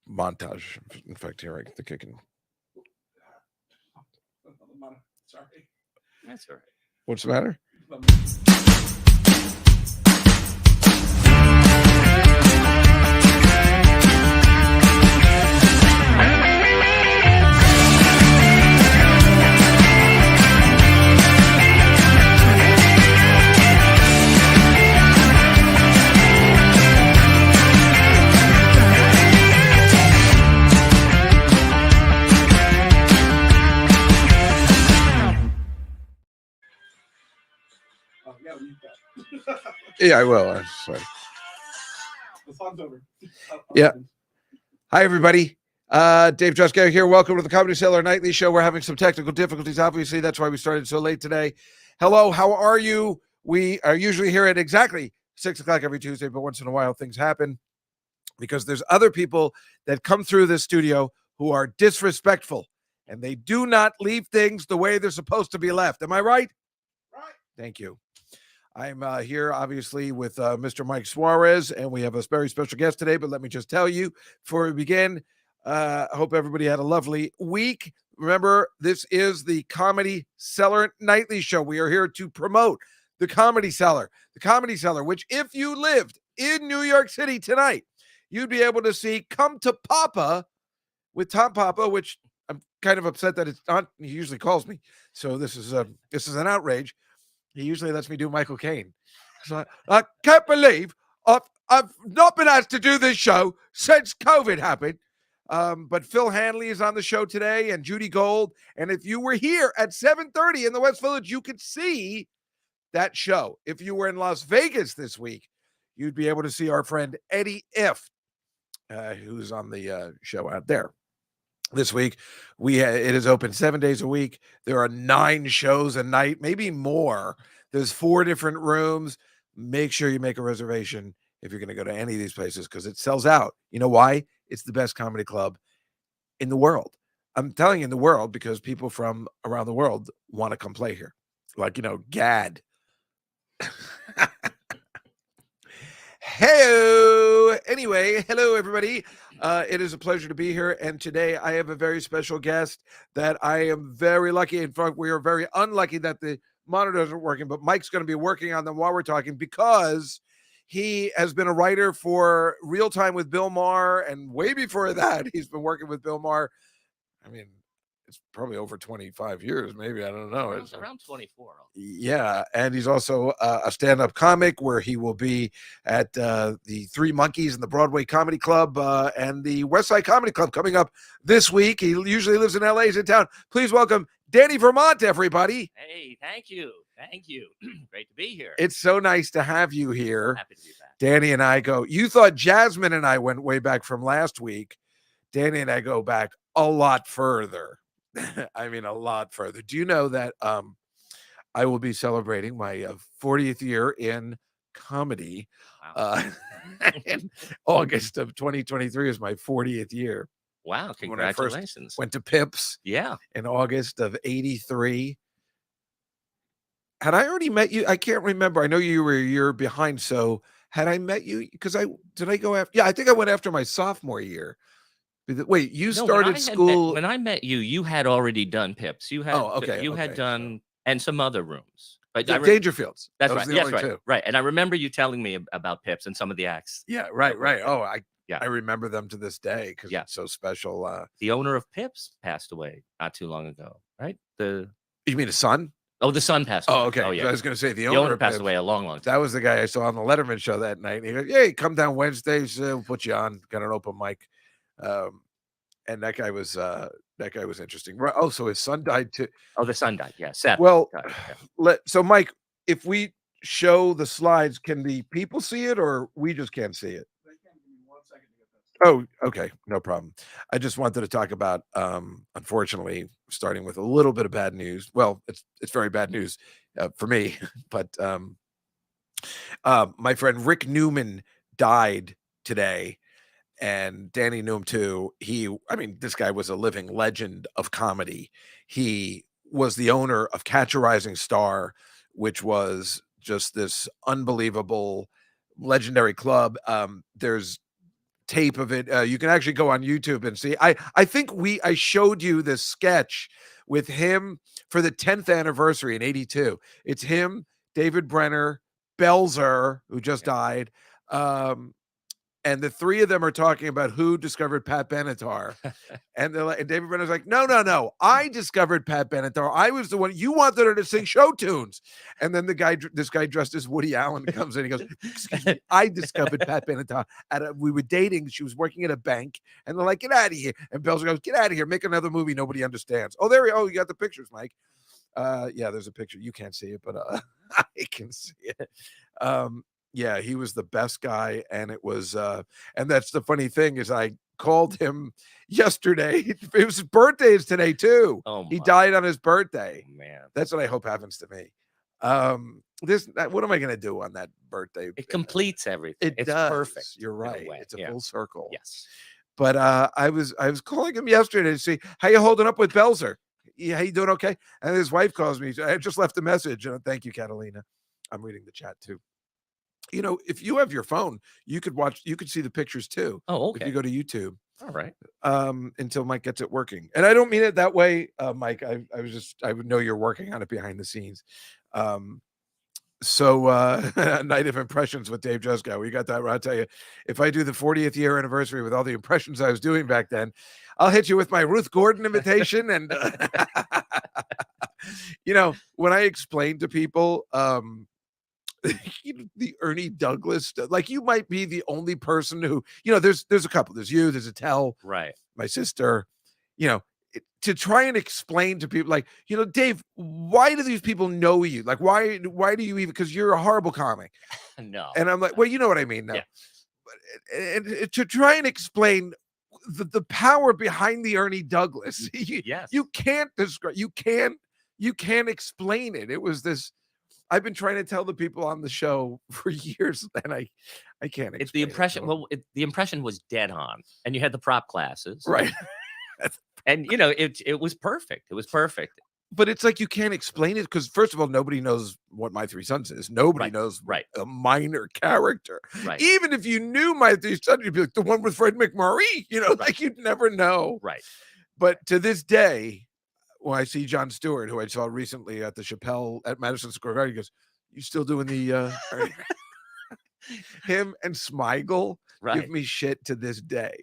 montage. In fact, here I think I can. Sorry. That's all right. What's the matter? Oh, yeah, leave that. Yeah, I will. Sorry. The song's over. Yeah. Hi, everybody. Dave Juskow here. Welcome to the Comedy Cellar Nightly Show. We're having some technical difficulties. Obviously, that's why we started so late today. Hello, how are you? We are usually here at exactly 6 o'clock every Tuesday, but once in a while things happen because there's other people that come through this studio who are disrespectful and they do not leave things the way they're supposed to be left. Am I right? Right. Thank you. I'm here, obviously, with Mr. Mike Suarez, and we have a very special guest today. But let me just tell you, before we begin, I hope everybody had a lovely week. Remember, this is the Comedy Cellar Nightly Show. We are here to promote the Comedy Cellar. The Comedy Cellar, which if you lived in New York City tonight, you'd be able to see Come to Papa with Tom Papa, which I'm kind of upset that it's not. He usually calls me. So this is an outrage. He usually lets me do Michael Caine. So I can't believe I've not been asked to do this show since COVID happened. But Phil Hanley is on the show today and Judy Gold. And if you were here at 7:30 in the West Village, you could see that show. If you were in Las Vegas this week, you'd be able to see our friend Eddie If, who's on the show out there. This week, it is open 7 days a week. There are 9 shows a night, maybe more. There's 4 different rooms. Make sure you make a reservation if you're going to go to any of these places because it sells out. You know why? It's the best comedy club in the world. I'm telling you in the world because people from around the world want to come play here. Like, Gad. Hello. Anyway, hello, everybody. It is a pleasure to be here. And today I have a very special guest that I am very lucky. In fact, we are very unlucky that the monitors aren't working, but Mike's going to be working on them while we're talking because he has been a writer for Real Time with Bill Maher. And way before that, he's been working with Bill Maher. I mean, it's probably over 25 years, maybe. I don't know. It's around 24. Yeah. And he's also a stand-up comic where he will be at the Three Monkeys and the Broadway Comedy Club and the West Side Comedy Club coming up this week. He usually lives in LA. He's in town. Please welcome Danny Vermont, everybody. Hey, thank you. Thank you. Great to be here. It's so nice to have you here. Happy to be back. Danny and I go, you thought Jasmine and I went way back from last week. Danny and I go back a lot further. I mean, a lot further. Do you know that I will be celebrating my 40th year in comedy? Wow. In August of 2023 is my 40th year. Wow, When I first congratulations. went to Pips Yeah. in August of 83. Had I already met you? I can't remember. I know you were a year behind. So had I met you? Because did I go after? Yeah, I think I went after my sophomore year. Wait, you started school when I met you. You had already done Pips. You had. Had done and some other rooms. But Dangerfields. That's right. Yes, right. Right. And I remember you telling me about Pips and some of the acts. Yeah. Right. Oh, I remember them to this day because it's so special. The owner of Pips passed away not too long ago. Right. You mean the son? Oh, the son passed away. Oh, okay. Oh, yeah. I was going to say the owner passed away a long time. That was the guy I saw on the Letterman show that night. And he goes, "Hey, come down Wednesdays. We'll put you on. Got an open mic." And that guy was interesting. Oh, so his son died too. Oh, the son died. Yeah, Seth. Well, died, so Mike, if we show the slides, can the people see it or we just can't see it? They can. Give me 1 second to get that. Oh, okay, no problem. I just wanted to talk about, unfortunately, starting with a little bit of bad news. Well, it's very bad news for me, but my friend Rick Newman died today. And Danny knew him too. This guy was a living legend of comedy. He was the owner of Catch a Rising Star, which was just this unbelievable, legendary club. There's tape of it. You can actually go on YouTube and see. I think I showed you this sketch with him for the 10th anniversary in '82. It's him, David Brenner, Belzer, who just died, and the three of them are talking about who discovered Pat Benatar. And they're like, and David Brenner's like, no, I discovered Pat Benatar. I was the one. You wanted her to sing show tunes. And then this guy dressed as Woody Allen comes in. He goes, excuse me, I discovered Pat Benatar. We were dating. She was working at a bank. And they're like, get out of here. And Belzer goes, get out of here. Make another movie nobody understands. Oh, you got the pictures, Mike. Yeah, there's a picture. You can't see it, but I can see it. Yeah, he was the best guy, and it was and that's the funny thing is I called him yesterday. It was his birthday is today too. Oh, he died on his birthday. Man, that's what I hope happens to me. What am I gonna do on that birthday? It completes everything. It's perfect. You're right. It's a full circle. Yes. But I was calling him yesterday to see how you holding up with Belzer. Yeah, how you doing? Okay. And his wife calls me. I just left a message. Thank you, Catalina. I'm reading the chat too. If you have your phone, you could see the pictures too. Oh, okay. If you go to YouTube. All right. Until Mike gets it working. And I don't mean it that way, Mike. I would know you're working on it behind the scenes. Night of Impressions with Dave Juskow. We got that right. I'll tell you, if I do the 40th year anniversary with all the impressions I was doing back then, I'll hit you with my Ruth Gordon imitation. And when I explain to people, the Ernie Douglas, like you might be the only person who, there's a couple, there's you, there's Attell, right, my sister, to try and explain to people like, Dave, why do these people know you? Like, why do you even, because you're a horrible comic. No. And I'm like, well, you know what I mean? No. Yeah. And to try and explain the power behind the Ernie Douglas, you can't describe, you can't explain it. It was this, I've been trying to tell the people on the show for years, and I can't. It's the impression. Well, the impression was dead on, and you had the prop classes, right? And it was perfect. It was perfect. But it's like you can't explain it because first of all, nobody knows what My Three Sons is. Nobody knows a minor character. Right. Even if you knew My Three Sons, you'd be like the one with Fred McMurray. Like you'd never know. Right. But to this day, when I see Jon Stewart, who I saw recently at the Chappelle at Madison Square Garden, he goes, "You still doing the?" Him and Smigel give me shit to this day,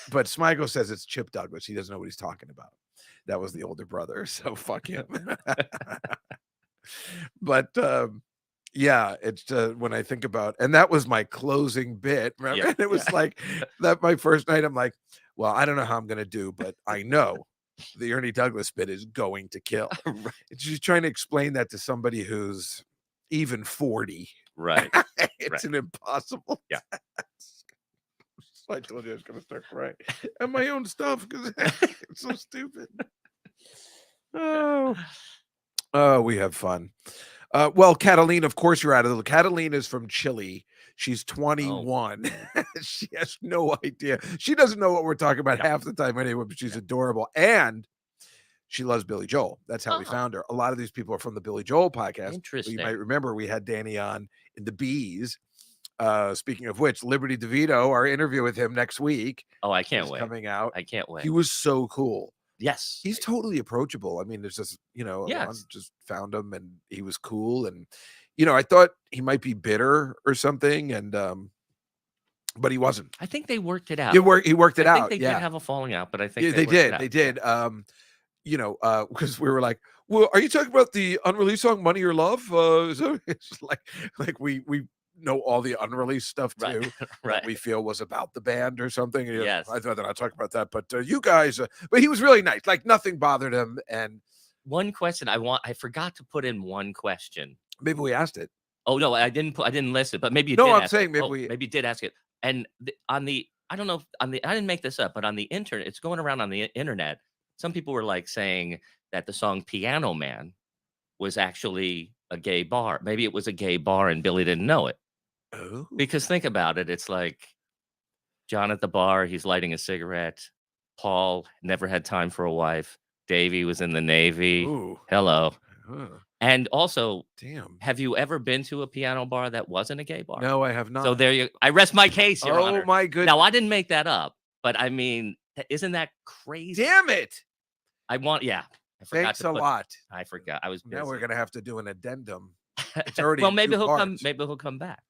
but Smigel says it's Chip Douglas. He doesn't know what he's talking about. That was the older brother, so fuck him. But yeah, it's when I think about, and that was my closing bit. Remember, and it was like that. My first night, I'm like, well, I don't know how I'm gonna do, but I know the Ernie Douglas bit is going to kill. Right. She's trying to explain that to somebody who's even 40. Right. It's an impossible task. I told you I was going to start crying. And my own stuff because it's so stupid. Oh, we have fun. Well, Catalina, of course you're out of the Catalina is from Chile. She's 21. Oh. She has no idea. She doesn't know what we're talking about half the time anyway, but she's adorable. And she loves Billy Joel. That's how we found her. A lot of these people are from the Billy Joel podcast. Interesting. You might remember we had Danny on in the Bees. Speaking of which, Liberty DeVito, our interview with him next week. Oh, I can't wait. Coming out. I can't wait. He was so cool. Yes. He's totally approachable. I mean, there's just, I just found him and he was cool. And, I thought he might be bitter or something. And, but he wasn't. I think they worked it out. He worked it out. I think they did have a falling out, but I think they did. They did. Because we were like, well, are you talking about the unreleased song "Money or Love"? It's like we know all the unreleased stuff too. Right. We feel was about the band or something. Yes. I'd rather not talk about that. But you guys, but he was really nice. Like nothing bothered him. And one question I forgot to put in one question. Maybe we asked it. Oh no, I didn't list it, but maybe you did. No, I'm saying maybe maybe you did ask it. And I don't know I didn't make this up, but on the internet, it's going around on the internet. Some people were like saying that the song Piano Man was actually a gay bar. Maybe it was a gay bar and Billy didn't know it. Oh. Because think about it. It's like John at the bar, he's lighting a cigarette. Paul never had time for a wife. Davey was in the Navy. Ooh. Hello. Huh. And also, Damn. have you ever been to a piano bar that wasn't a gay bar? No, I have So not. there you I rest my case, Your Oh Honor. my Now, I goodness. didn't make that up, but I mean, isn't that crazy? Damn it. I forgot Thanks to a put lot. I forgot. I was Now we're busy. gonna have to do an addendum. It's already Well, in two parts. maybe he'll come back.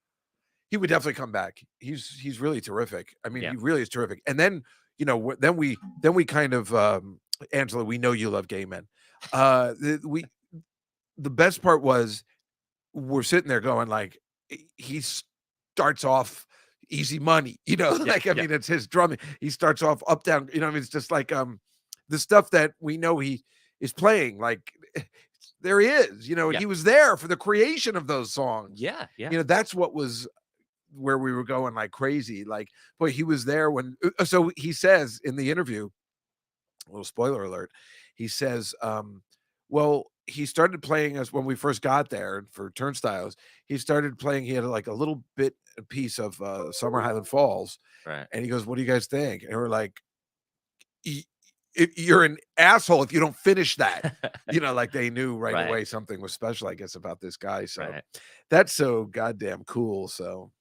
He would definitely come back. He's really terrific. I mean, Yeah. he really is terrific. And then, then we kind of Angela, we know you love gay men. The best part was we're sitting there going like he starts off easy money, like I Yeah. mean it's his drumming. He starts off up down, I mean it's just like the stuff that we know he is playing like there he is, and Yeah. he was there for the creation of those songs. Yeah, yeah. That's what was where we were going like crazy. Like, boy, he was there when so he says in the interview, a little spoiler alert, he says, well, he started playing us when we first got there for Turnstiles. He started playing, he had like a little bit a piece of Summer Highland Falls, Right. and he goes, what do you guys think? And we're like, you're an asshole if you don't finish that. Like they knew right Right. away something was special, I guess, about this guy. So Right. that's so goddamn cool. So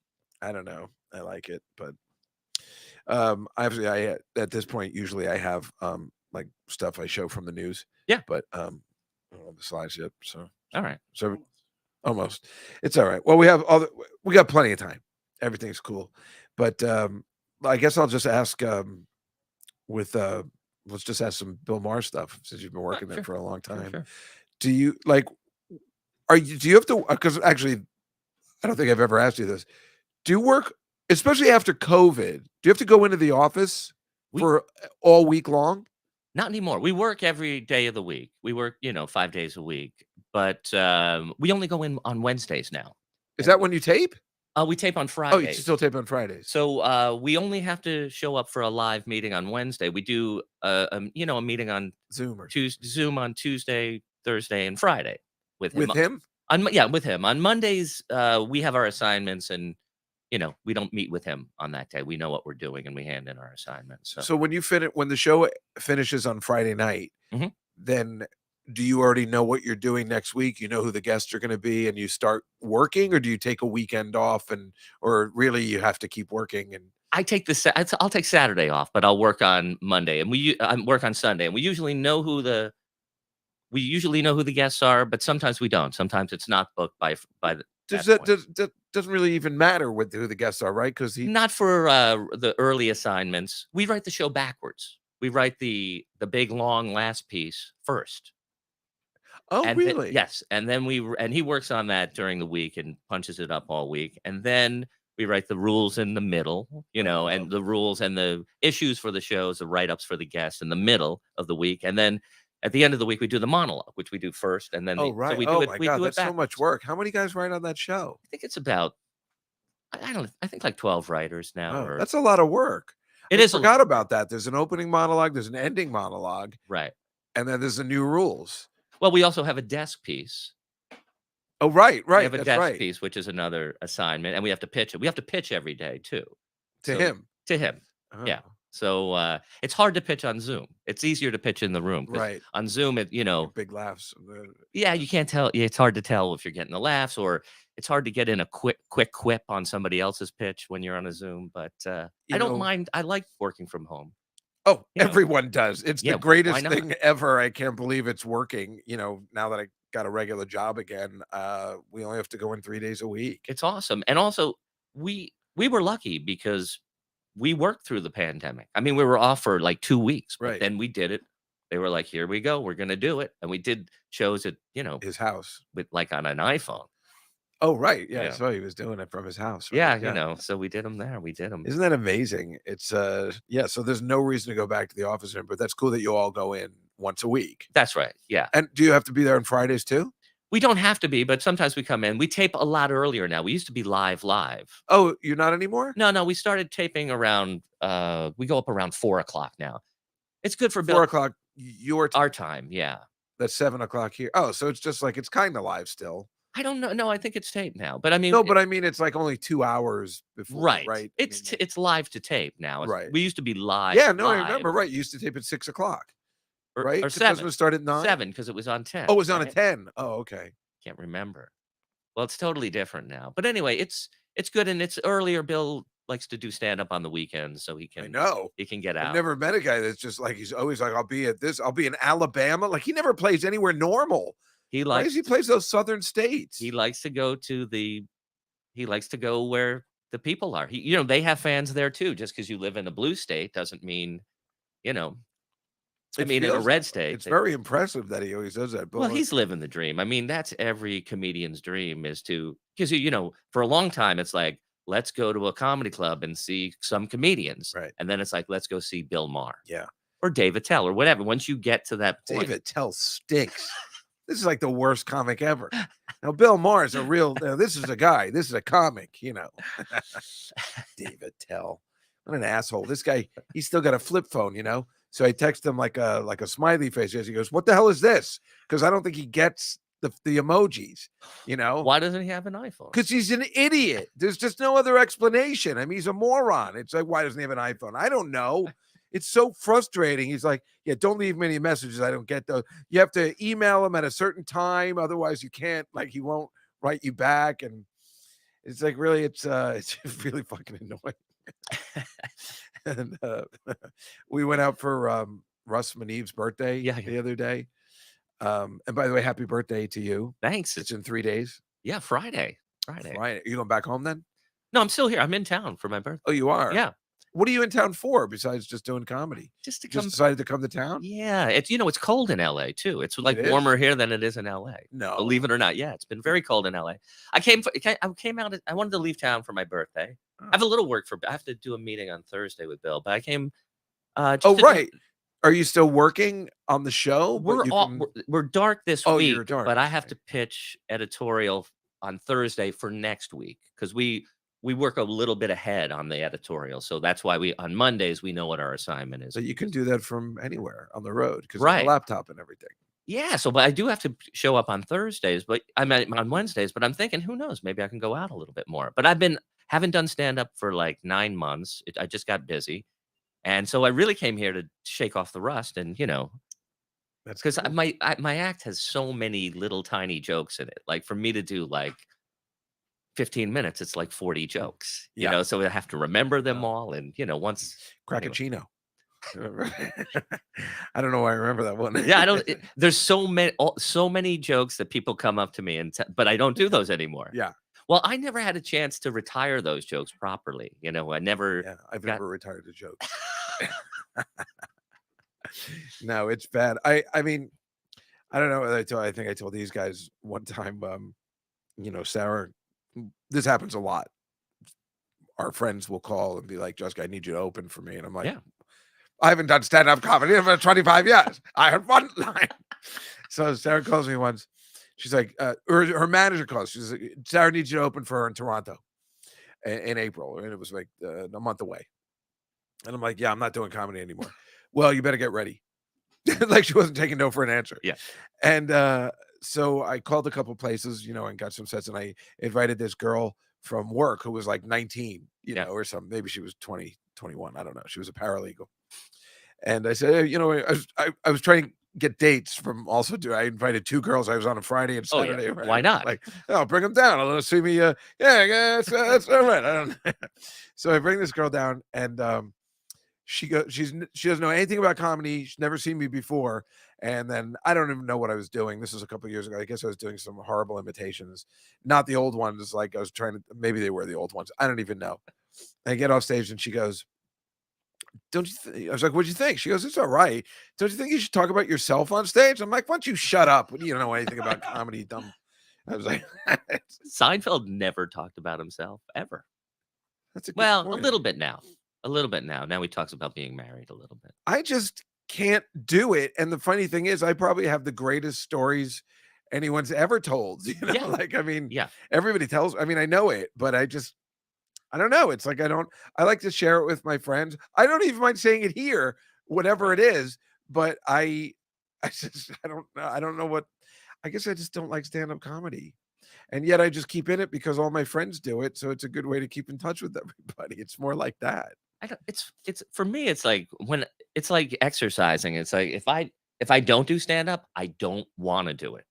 I don't know. I like it, but obviously I at this point usually I have like stuff I show from the news. Yeah. But I don't have the slides yet. So All right. almost. It's all right. Well, we got plenty of time. Everything's cool. But I guess I'll just ask with let's just ask some Bill Maher stuff since you've been working there Sure. for a long time. Sure. Do you do you have to, because actually I don't think I've ever asked you this. Do you work, especially after COVID, do you have to go into the office for all week long? Not anymore. We work every day of the week. We work, 5 days a week, but we only go in on Wednesdays now. Is that when you tape? We tape on Oh, Fridays. you still tape on Fridays. So we only have to show up for a live meeting on Wednesday. We do a meeting on Zoom or Zoom on Tuesday, Thursday, and Friday with him. with him? With him. On Mondays, we have our assignments, and we don't meet with him on that day. We know what we're doing, and we hand in our assignments. So when you when the show finishes on Friday night, Mhm. then do you already know what you're doing next week? You know who the guests are going to be, and you start working, or do you take a weekend off, or really you have to keep working? And I'll take Saturday off, but I'll work on Monday, and I work on Sunday, and we usually know who the guests are, but sometimes we don't. Sometimes it's not booked by the. that doesn't really even matter with who the guests are, right? Because Not for the early assignments. We write the show backwards. We write the big long last piece first. Oh, And really? yes, and then he works on that during the week and punches it up all week, and then we write the rules in the middle, and the rules and the issues for the shows, the write-ups for the guests in the middle of the week, and then at the end of the week we do the monologue, which we do first, and then Oh, right. so we Oh do it. my We God, do it that's so much backwards. work. How many guys write on that show? I think it's about I don't know. I think like 12 writers now. Oh, Or that's a lot of work. it I is a lot. forgot about that. There's an opening monologue, there's an ending monologue, Right. and then there's the new rules. Well, we also have a desk piece. Oh, right. We have a That's desk right. piece, which is another assignment, and we have to pitch it. We have to pitch every day too. To So- him. To him. Yeah. Oh, So it's hard to pitch on Zoom. It's easier to pitch in the room. 'Cause right. on Zoom, Big laughs. yeah, you can't tell. Yeah, it's hard to tell if you're getting the laughs, or it's hard to get in a quick quip on somebody else's pitch when you're on a Zoom. But I You don't know- mind. I like working from home. Oh, Yeah. everyone does. It's Yeah, the why greatest not? thing ever. I can't believe it's working. Now that I got a regular job again, we only have to go in 3 days a week. It's awesome. And also, we were lucky because we worked through the pandemic. I mean, we were off for like 2 weeks, but Right. then we did it. They were like, "Here we go. We're going to do it." And we did shows at, His house. with like on an iPhone. Oh, right. Yeah, I Yeah. saw he was doing it from his house. Right? Yeah, so we did them there. We did them. Isn't that amazing? It's so there's no reason to go back to the office, but that's cool that you all go in once a week. That's right. Yeah. And do you have to be there on Fridays too? We don't have to be, but sometimes we come in. We tape a lot earlier now. We used to be live. Oh, you're not anymore? No, we started taping around we go up around 4 o'clock now. It's good for 4 o'clock your time. our time, yeah. That's 7 o'clock here. Oh, so it's just like it's kind of live still. I don't know. No, I think it's taped now. But I mean, No, but I mean it's like only 2 hours before, right. right? It's live to tape now. Right. We used to be live. Yeah, no, I live. remember. Right, you used to tape at 6 o'clock. right? or 'Cause doesn't 7. it start at 9? 7 because it was on 10, Oh, it was on a right? 10. Oh, okay. Can't remember. Well, it's totally different now. But anyway, it's good and it's earlier. Bill likes to do stand up on the weekends so I know. he can get I've out. never met a guy that's just like he's always like, I'll be in Alabama. Like he never plays anywhere normal. He Why does likes he plays those southern he states? likes to go to he likes to go where the people are. They have fans there too. Just because you live in a blue state doesn't mean, you know, I It mean, in a feels red state, it's very impressive that he always does that. But well, he's living the dream. I mean, that's every comedian's dream is to because for a long time it's like, let's go to a comedy club and see some comedians. right. And then it's like, let's go see Bill Maher Yeah. or David Tell or whatever. Once you get to that point. David Tell stinks. This is like the worst comic ever. Now, Bill Maher is a real. This is a guy. This is a comic. David Tell, what an asshole. This guy. He's still got a flip phone. So I text him like a smiley face. He goes, "What the hell is this?" Because I don't think he gets the emojis. Why doesn't he have an iPhone? Because he's an idiot. There's just no other explanation. I mean, he's a moron. It's like, why doesn't he have an iPhone? I don't know. It's so frustrating. He's like, yeah, don't leave me any messages. I don't get those. You have to email him at a certain time. Otherwise you can't, like, he won't write you back. And it's like, really, it's really fucking annoying. And we went out for Russ Manev's birthday the other day. And by the way, happy birthday to you. Thanks. It's in 3 days. Yeah, Friday. Right. Are you going back home then? No, I'm still here. I'm in town for my birthday. Oh, you are? Yeah. What are you in town for besides just doing comedy? Just to Just decided to come to town? Yeah, it's cold in LA too. It's like It is? warmer here than it is in LA. No. Believe it or not. Yeah, it's been very cold in LA. I came out. I wanted to leave town for my birthday. I have a little work I have to do a meeting on Thursday with Bill, but I came. Oh, right. Are you still working on the show? We're dark this week, you're dark. but I have to pitch editorial on Thursday for next week because we work a little bit ahead on the editorial, so that's why on Mondays we know what our assignment is. So you can do that from anywhere on the road because Right. a laptop and everything. Yeah, but I do have to show up on Thursdays, but I'm on Wednesdays. But I'm thinking, who knows? Maybe I can go out a little bit more. But haven't done stand up for like 9 months. I just got busy, and so I really came here to shake off the rust. And That's because cool. my act has so many little tiny jokes in it. Like for me to do like 15 minutes, it's like 40 jokes. Yeah. So I have to remember them all. And once anyway. Cracachino. I don't know why I remember that one. Yeah, I don't. There's so many jokes that people come up to me but I don't do those anymore. Yeah. Well, I never had a chance to retire those jokes properly. I never. Yeah, I've never retired a joke. No, it's bad. I mean, I don't know what I think I told these guys one time. Sarah. This happens a lot. Our friends will call and be like, "Jessica, I need you to open for me," and I'm like, Yeah. I haven't done stand-up comedy for 25 years. I had one line. So Sarah calls me once. She's like, her manager calls. She's like, Sarah needs you to open for her in Toronto in April. And it was like a month away. And I'm like, yeah, I'm not doing comedy anymore. Well, you better get ready. Like she wasn't taking no for an answer. Yeah. And so I called a couple places, and got some sets. And I invited this girl from work who was like 19, or something. Maybe she was 20, 21. I don't know. She was a paralegal. And I said, hey, I was trying to get dates from I invited 2 girls. I was on a Friday and Saturday. Oh, yeah. Why not? Like, I'll bring them down. I'll see me. Yeah, that's all right. I don't. So I bring this girl down, and she doesn't know anything about comedy. She's never seen me before. And then I don't even know what I was doing. This was a couple of years ago. I guess I was doing some horrible imitations, not the old ones. Like I was maybe they were the old ones. I don't even know. I get off stage and she goes, don't you I was like, what'd you think? She goes, it's all right. Don't you think you should talk about yourself on stage? I'm like, why don't you shut up? You don't know anything about comedy, dumb. I was like, Seinfeld never talked about himself ever. That's point. A little bit now. Now he talks about being married a little bit. I just can't do it. And the funny thing is, I probably have the greatest stories anyone's ever told. Yeah. Like, I mean, Yeah. Everybody tells, I mean, I know it, but I don't know. It's like, I like to share it with my friends. I don't even mind saying it here, whatever it is, but I don't know what, I guess I just don't like stand-up comedy. And yet I just keep in it because all my friends do it. So it's a good way to keep in touch with everybody. It's more like that. It's for me, it's like when it's like exercising. It's like If I don't do stand up, I don't want to do it.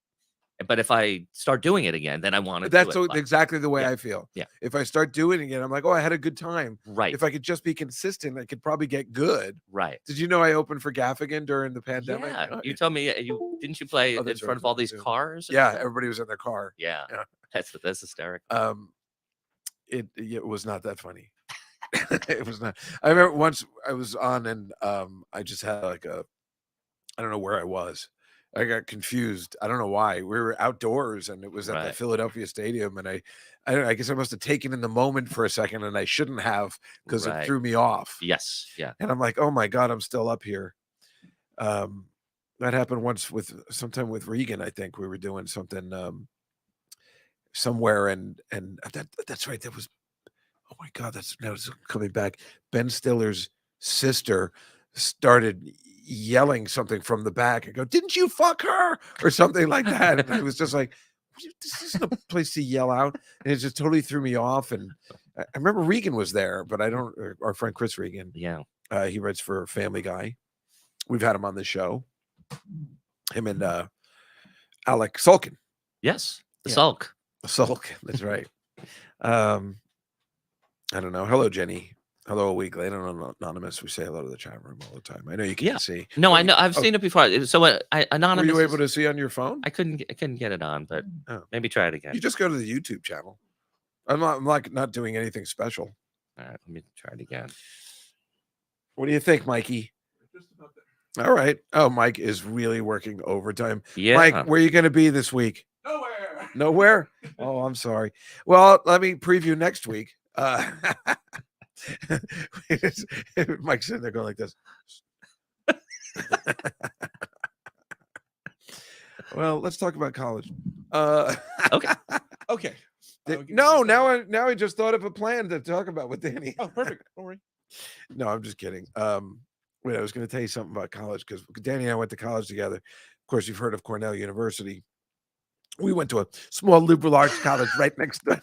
But if I start doing it again, then I want to do That's it. exactly the way Yeah. I feel. Yeah. If I start doing it again, I'm like, oh, I had a good time. Right. If I could just be consistent, I could probably get good. Right. Did you know I opened for Gaffigan during the pandemic? Yeah. Oh, You told me didn't you play in that's front right, of all these yeah. cars? Yeah, everybody was in their car. Yeah. Yeah. That's hysterical. It was not that funny. It was not. I remember once I was on and I just had like I don't know where I was. I got confused. I don't know why. We were outdoors and it was at the Right. Philadelphia Stadium, and I don't know, I guess I must have taken in the moment for a second, and I shouldn't have because it Right. threw me off. Yes. Yeah. And I'm like, oh my God, I'm still up here. That happened once sometime with Regan. I think we were doing something somewhere, and that's right. That was, oh my God, now it's coming back. Ben Stiller's sister started yelling something from the back and go, "Didn't you fuck her?" or something like that. And I was just like, this isn't a place to yell out. And it just totally threw me off. And I remember Regan was there, but I don't, our friend Chris Regan. Yeah. He writes for Family Guy. We've had him on the show. Him and Alec Sulkin. Yes. The Yeah. Sulk. That's right. I don't know. Hello, Jenny. Hello, Weekly. I don't know, Anonymous. We say hello to the chat room all the time. I know you can't see. No, I know. I've seen it before. So Anonymous. Were you able to see on your phone? I couldn't get it on, but maybe try it again. You just go to the YouTube channel. I'm not doing anything special. All right, let me try it again. What do you think, Mikey? Just about there. All right. Oh, Mike is really working overtime. Yeah. Mike, where are you going to be this week? Nowhere. Nowhere? Oh, I'm sorry. Well, let me preview next week. Mike's sitting there going like this. Well, let's talk about college. Okay. Okay. No, now I just thought of a plan to talk about with Danny. Oh, perfect. Don't worry. No, I'm just kidding. Wait, I was going to tell you something about college because Danny and I went to college together. Of course, you've heard of Cornell University. We went to a small liberal arts college right next door.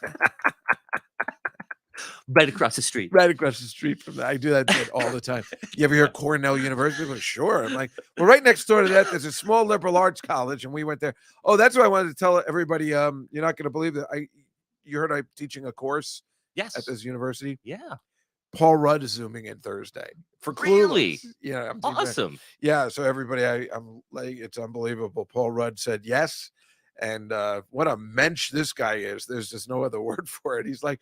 Right across the street. Right across the street from that. I do that bit all the time. You ever hear Cornell University? Well, sure. I'm like, well, right next door to that, there's a small liberal arts college, and we went there. Oh, that's what I wanted to tell everybody. You're not going to believe that you heard I'm teaching a course Yes. at this university. Yeah. Paul Rudd is zooming in Thursday for Clueless. Really? Yeah, I'm teaching that. Awesome. Yeah, so everybody, I'm like, it's unbelievable. Paul Rudd said yes, and what a mensch this guy is. There's just no other word for it. He's like,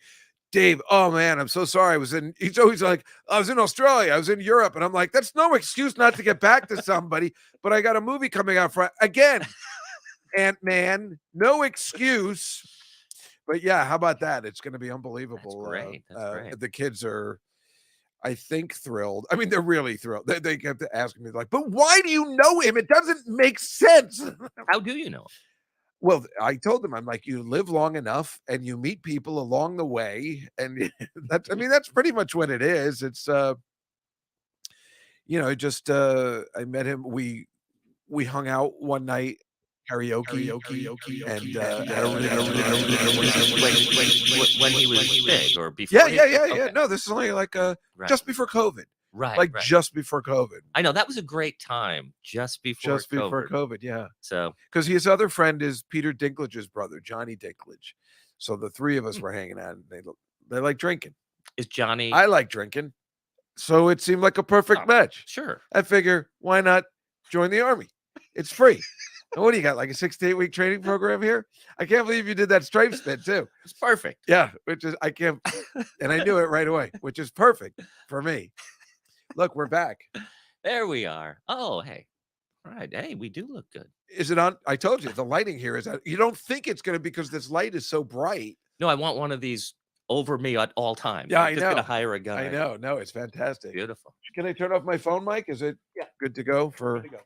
Dave, oh man, I'm so sorry. He's always like, I was in Australia, I was in Europe, and I'm like, that's no excuse not to get back to somebody. But I got a movie coming out for again, Ant-Man, no excuse. But yeah, how about that? It's going to be unbelievable. That's great. That's great. The kids are, I think, thrilled. I mean, they're really thrilled. They kept asking me like, but why do you know him? It doesn't make sense. How do you know? Well, I told them, I'm like, you live long enough and you meet people along the way. And that's pretty much what it is. It's, I met him. We hung out one night, karaoke, and when he was big or before. Yeah. Okay. No, this is only like Right. just before COVID. Right. Like right. just before COVID. I know that was a great time just before COVID, yeah. So Because his other friend is Peter Dinklage's brother, Johnny Dinklage. So the three of us were hanging out, and they like drinking. is Johnny? I like drinking, so it seemed like a perfect match. Sure. I figure, why not join the army? It's free. And what do you got? Like a 6 to 8 week training program here? I can't believe you did that stripe spin too. It's perfect. Yeah, which is I can't, and I knew it right away, which is perfect for me. Look, we're back. There we are. Oh, hey. All right. Hey, we do look good. Is it on? I told you the lighting here is. You don't think it's going to because this light is so bright. No, I want one of these over me at all times. Yeah, I'm I just know. gonna hire a guy. I know. No, it's fantastic. Beautiful. Can I turn off my phone mic? Is it good to go for? Good to go.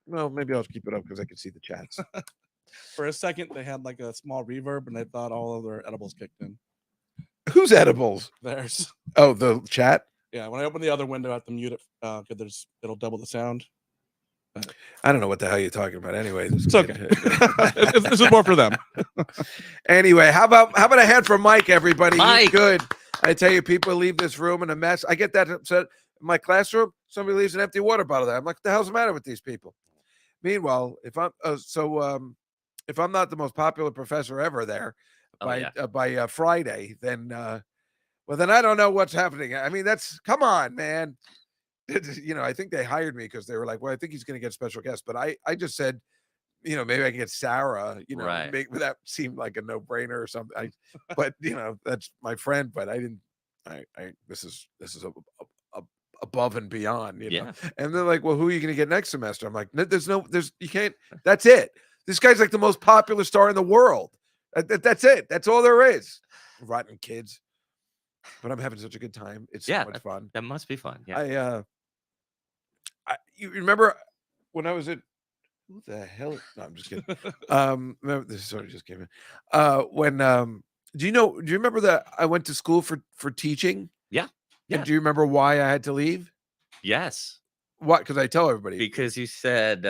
Well, maybe I'll keep it up because I can see the chats. For a second, they had like a small reverb, and they thought all of their edibles kicked in. Who's edibles? Theirs. Oh, the chat. Yeah, when I open the other window, I have to mute it because it'll double the sound. I don't know what the hell you're talking about. Anyway, It's okay. This is more for them. Anyway, how about a hand for Mike, everybody? He's Mike. good. I tell you, people leave this room in a mess. I get that upset in my classroom. Somebody leaves an empty water bottle there. I'm like, what the hell's the matter with these people? Meanwhile, if I'm if I'm not the most popular professor ever there Oh yeah. by Friday, then well, then I don't know what's happening. I mean, that's come on, man. I think they hired me because they were like, well, I think he's going to get special guests, but I just said, maybe I can get Sarah, Right. make that seem like a no brainer or something. But that's my friend, but I didn't. This is above and beyond, Yeah. And they're like, well, who are you going to get next semester? I'm like, you can't. That's it. This guy's like the most popular star in the world. That's it. That's all there is. Rotten kids. But I'm having such a good time. It's so Yeah. much fun. That must be fun. Yeah. You remember when I was at who the hell? No, I'm just kidding. Remember, this sort of just came in. When do you remember that I went to school for teaching? Yeah. Yeah. And do you remember why I had to leave? Yes. What? Because I tell everybody Because you said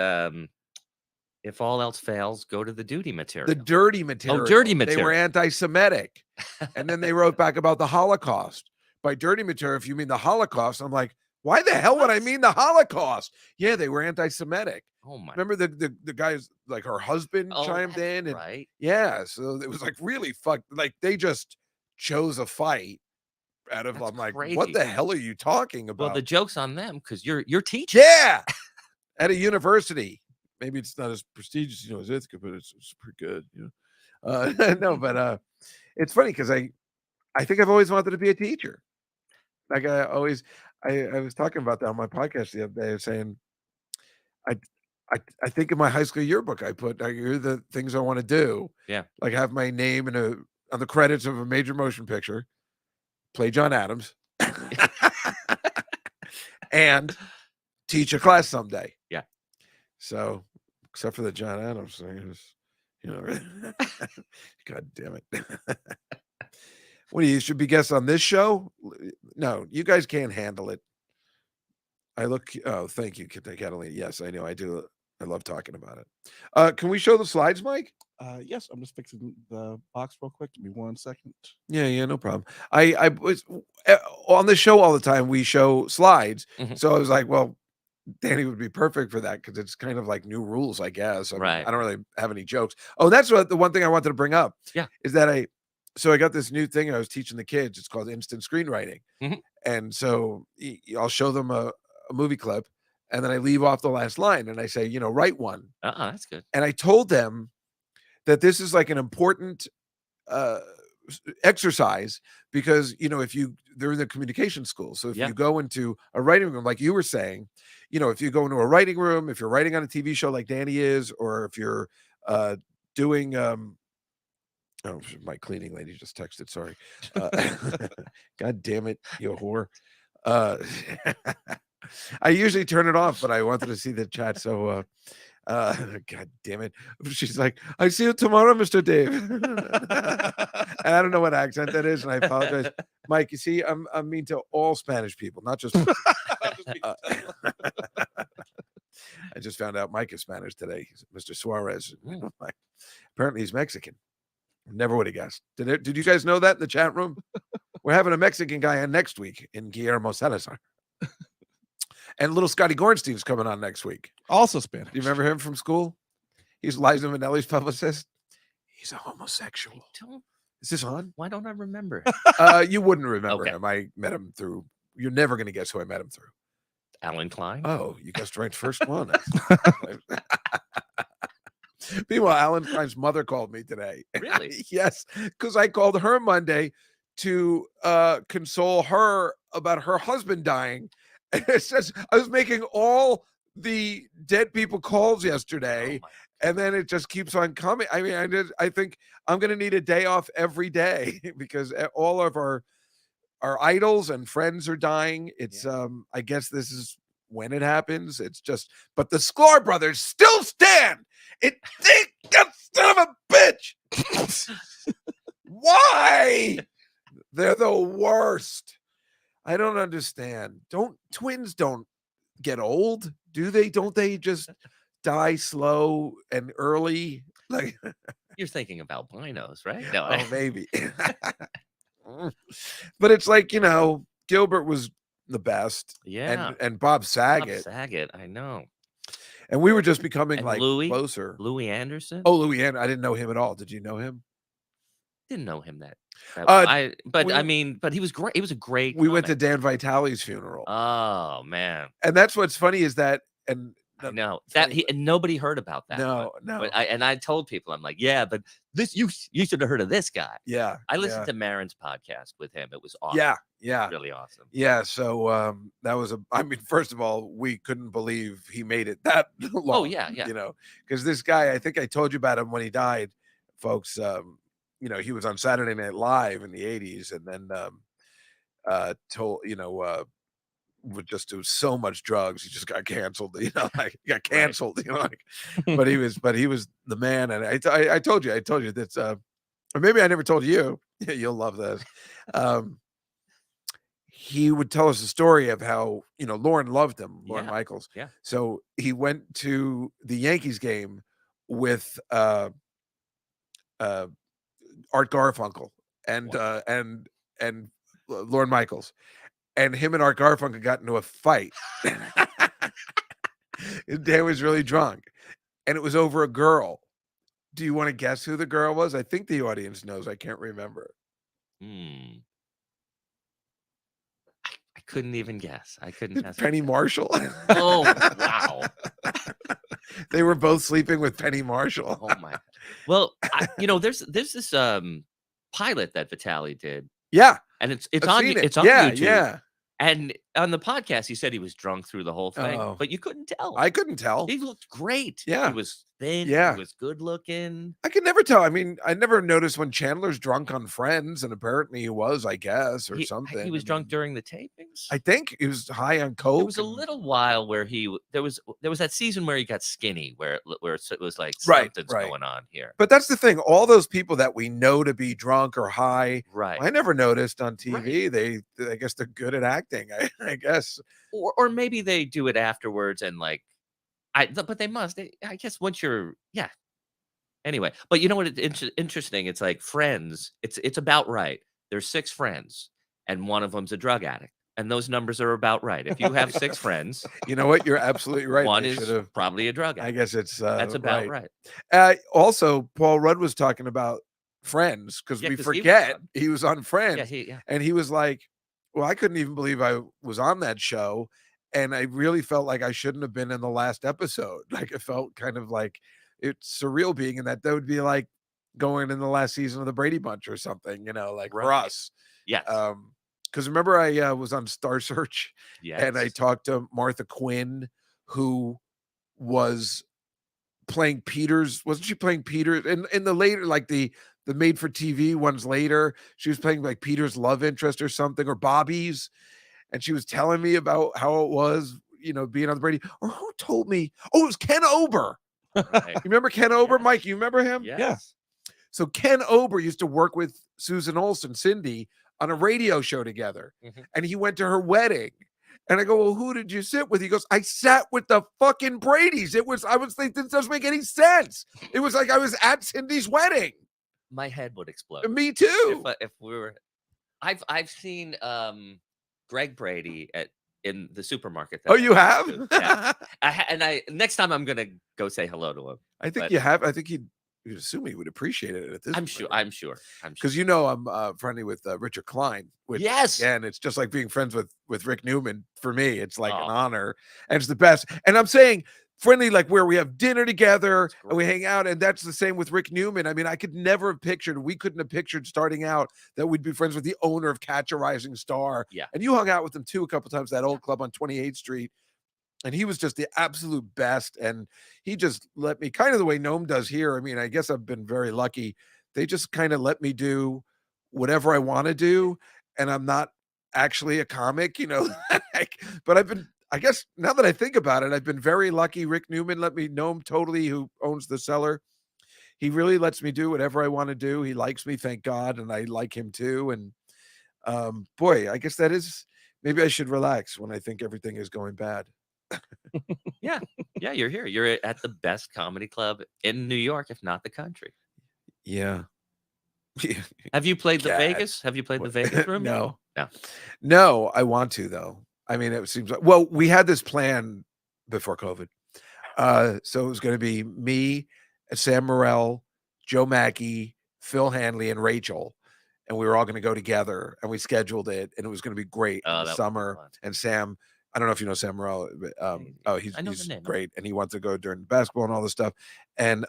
if all else fails, go to the duty material. the dirty material. dirty They material. were anti-Semitic, and then they wrote back about the Holocaust. By dirty material, if you mean the Holocaust, I'm like, why the hell would I What? mean the Holocaust? Yeah, they were anti-Semitic. Oh my. Remember the guys, like her husband Oh, chimed that's in, and right. yeah, so it was like really fucked. Like they just chose a fight out of. That's I'm like, what crazy. the hell are you talking Well, about? the joke's on them because you're teaching. Yeah, at a university. Maybe it's not as prestigious, as Ithaca, but it's pretty good. No, but it's funny because I think I've always wanted to be a teacher. Like I was talking about that on my podcast the other day, saying I I think in my high school yearbook I put here are the things I want to do. Yeah. Like have my name on the credits of a major motion picture, play John Adams, and teach a class someday. Yeah. So, except for the John Adams thing, it was, God damn it. What do you should be guests on this show? No, you guys can't handle it. Thank you, Catalina. Yes, I know. I do. I love talking about it. Can we show the slides, Mike? Yes, I'm just fixing the box real quick. Give me 1 second. Yeah, no problem. I was on the show all the time. We show slides, Mhm. so I was like, well, Danny would be perfect for that because it's kind of like new rules, I guess. I mean, Right. I don't really have any jokes. Oh, that's what the one thing I wanted to bring up. Yeah. Is that I got this new thing I was teaching the kids. It's called instant screenwriting, Mhm. and so I'll show them a movie clip, and then I leave off the last line, and I say, write one. That's good. And I told them that this is like an important exercise because if they're in the communication school, so if Yeah. you go into a writing room like you were saying, if you go into a writing room, if you're writing on a TV show like Danny is, or if you're doing oh, my cleaning lady just texted, sorry. God damn it, you whore. I usually turn it off, but I wanted to see the chat, so God damn it. She's like, I see you tomorrow, Mr. Dave. And I don't know what accent that is, and I apologize. Mike, you see, I'm mean to all Spanish people, not just I just found out Mike is Spanish today. He's Mr. Suarez. Apparently he's Mexican. Never would have guessed. Did you guys know that in the chat room? We're having a Mexican guy on next week in Guillermo Salazar. And little Scotty Gornstein's coming on next week. Also Spanish. Do you remember him from school? He's Liza Minnelli's publicist. He's a homosexual. Is this on? Why don't I remember? You wouldn't remember Okay. him. I met him through. You're never going to guess who I met him through. Alan Klein. Oh, you guessed right first one. Meanwhile, Alan Klein's mother called me today. Really? Yes, because I called her Monday to console her about her husband dying. And it says I was making all the dead people calls yesterday, and then it just keeps on coming. I mean, I think I'm going to need a day off every day because all of our idols and friends are dying. It's I guess this is when it happens. It's just, but the Sklar brothers still stand. Son of a bitch. Why? They're the worst. I don't understand. Twins don't get old, do they? Don't they just die slow and early? Like You're thinking about albinos, right? No. oh, maybe. But it's like, Gilbert was the best. Yeah. And Bob Saget. Bob Saget, I know. And we were just becoming And like Louis closer. Anderson. Oh, Louis Anderson. I didn't know him at all. Did you know him? Didn't know him that. Uh, But we- I mean, but he was great. He was a great. We went to comic. Dan Vitale's funeral. Oh man, And that's what's funny is that, and I know funny, that he and nobody heard about that. no, one. no. But I told people, I'm like, yeah, but this you should have heard of this guy. Yeah. I listened to Maron's podcast with him. It was awesome. Yeah. Yeah. Really awesome. Yeah. So that was I mean, first of all, we couldn't believe he made it that long. Oh yeah, yeah. You know, because this guy, I think I told you about him when he died, folks. You know, he was on Saturday Night Live in the 80s, and then would just do so much drugs, he just got canceled. You know, like he got canceled. You know, like, but he was the man. And I told you that's or maybe I never told you. You'll love this. He would tell us a story of how, you know, Lauren loved him, Lauren Michaels. Yeah. So he went to the Yankees game with Art Garfunkel and Lauren Michaels, and him and Art Garfunkel got into a fight. Dan was really drunk, and it was over a girl. Do you want to guess who the girl was? I think the audience knows. I can't remember. I couldn't even guess. I couldn't guess. Penny Marshall. Oh wow. They were both sleeping with Penny Marshall. Oh my. Well, there's this pilot that Vitale did. Yeah. And it's I've on seen it. it's on Yeah, YouTube. yeah. And on the podcast, he said he was drunk through the whole thing, Oh. but you couldn't tell. I couldn't tell. He looked great. Yeah. He was thin. Yeah. He was good looking. I could never tell. I mean, I never noticed when Chandler's drunk on Friends, and apparently he was, I guess, or something. He was drunk during the tapings. I think he was high on coke. There was a little while where there was that season where he got skinny, where it was like Right, something's right. going on here. But that's the thing. All those people that we know to be drunk or high, Right. I never noticed on TV. Right. I guess they're good at acting. I guess. Or maybe they do it afterwards and like, but they must. I guess once you're, yeah. Anyway, but you know what? It's interesting. It's like Friends. It's about right. There's 6 friends, and one of them's a drug addict, and those numbers are about right. If you have 6 friends, You know what? You're absolutely right. one They is should've- probably a drug I addict. guess it's That's about right. Also, Paul Rudd was talking about Friends because Yeah, we 'cause he was forget on- he was on Friends. Yeah, And he was like, well, I couldn't even believe I was on that show. And I really felt like I shouldn't have been in the last episode. Like, it felt kind of like it's surreal being in that. That would be like going in the last season of the Brady Bunch or something, you know, like for Right. us. yes, Because remember, I was on Star Search and I yes. talked to Martha Quinn, who was playing Peter's. Wasn't she playing Peter in the later, like the made for TV ones later? She was playing like Peter's love interest or something, or Bobby's. And she was telling me about how it was, you know, being on the Brady. Or who told me? Oh, it was Ken Ober. Right. You remember Ken Ober, Yes. Mike? You remember him? Yes. So Ken Ober used to work with Susan Olsen, Cindy, on a radio show together. Mhm. And he went to her wedding. And I go, well, who did you sit with? He goes, I sat with the fucking Bradys. I was thinking, this doesn't make any sense. It was like I was at Cindy's wedding. My head would explode. Me too. If we were, I've seen Greg Brady in the supermarket. Oh, you have? Yeah. Next time I'm gonna go say hello to him. I think But- you have. I think you'd assume he would appreciate it at this I'm point. sure. I'm sure. Because you know I'm friendly with Richard Klein. Which, Yes. again, it's just like being friends with Rick Newman. For me, it's like Oh. an honor, and it's the best. And I'm saying friendly, like where we have dinner together and we hang out, and that's the same with Rick Newman. I mean, I could never have pictured, we couldn't have pictured starting out that we'd be friends with the owner of Catch a Rising Star. Yeah. And you hung out with him too a couple times, that old club on 28th Street. And he was just the absolute best. And he just let me, kind of the way Noam does here. I mean, I guess I've been very lucky. They just kind of let me do whatever I want to do. And I'm not actually a comic, you know, but I guess now that I think about it, I've been very lucky. Rick Newman let me know him totally, who owns the Cellar. He really lets me do whatever I want to do. He likes me, thank God. And I like him too. And boy, I guess that is, maybe I should relax when I think everything is going bad. Yeah, you're here. You're at the best comedy club in New York, if not the country. Yeah. Have you played the God. Vegas? Have you played the Vegas room? yet? No. No. No, I want to though. I mean, it seems like, well, we had this plan before COVID. So it was going to be me, Sam Morrell, Joe Mackey, Phil Hanley, and Rachel. And we were all going to go together, and we scheduled it, and it was going to be great in Oh, the that would be summer. fun. And Sam, I don't know if you know Sam Morrell, but Maybe. he's I know the name. great, and he wants to go during basketball and all this stuff. And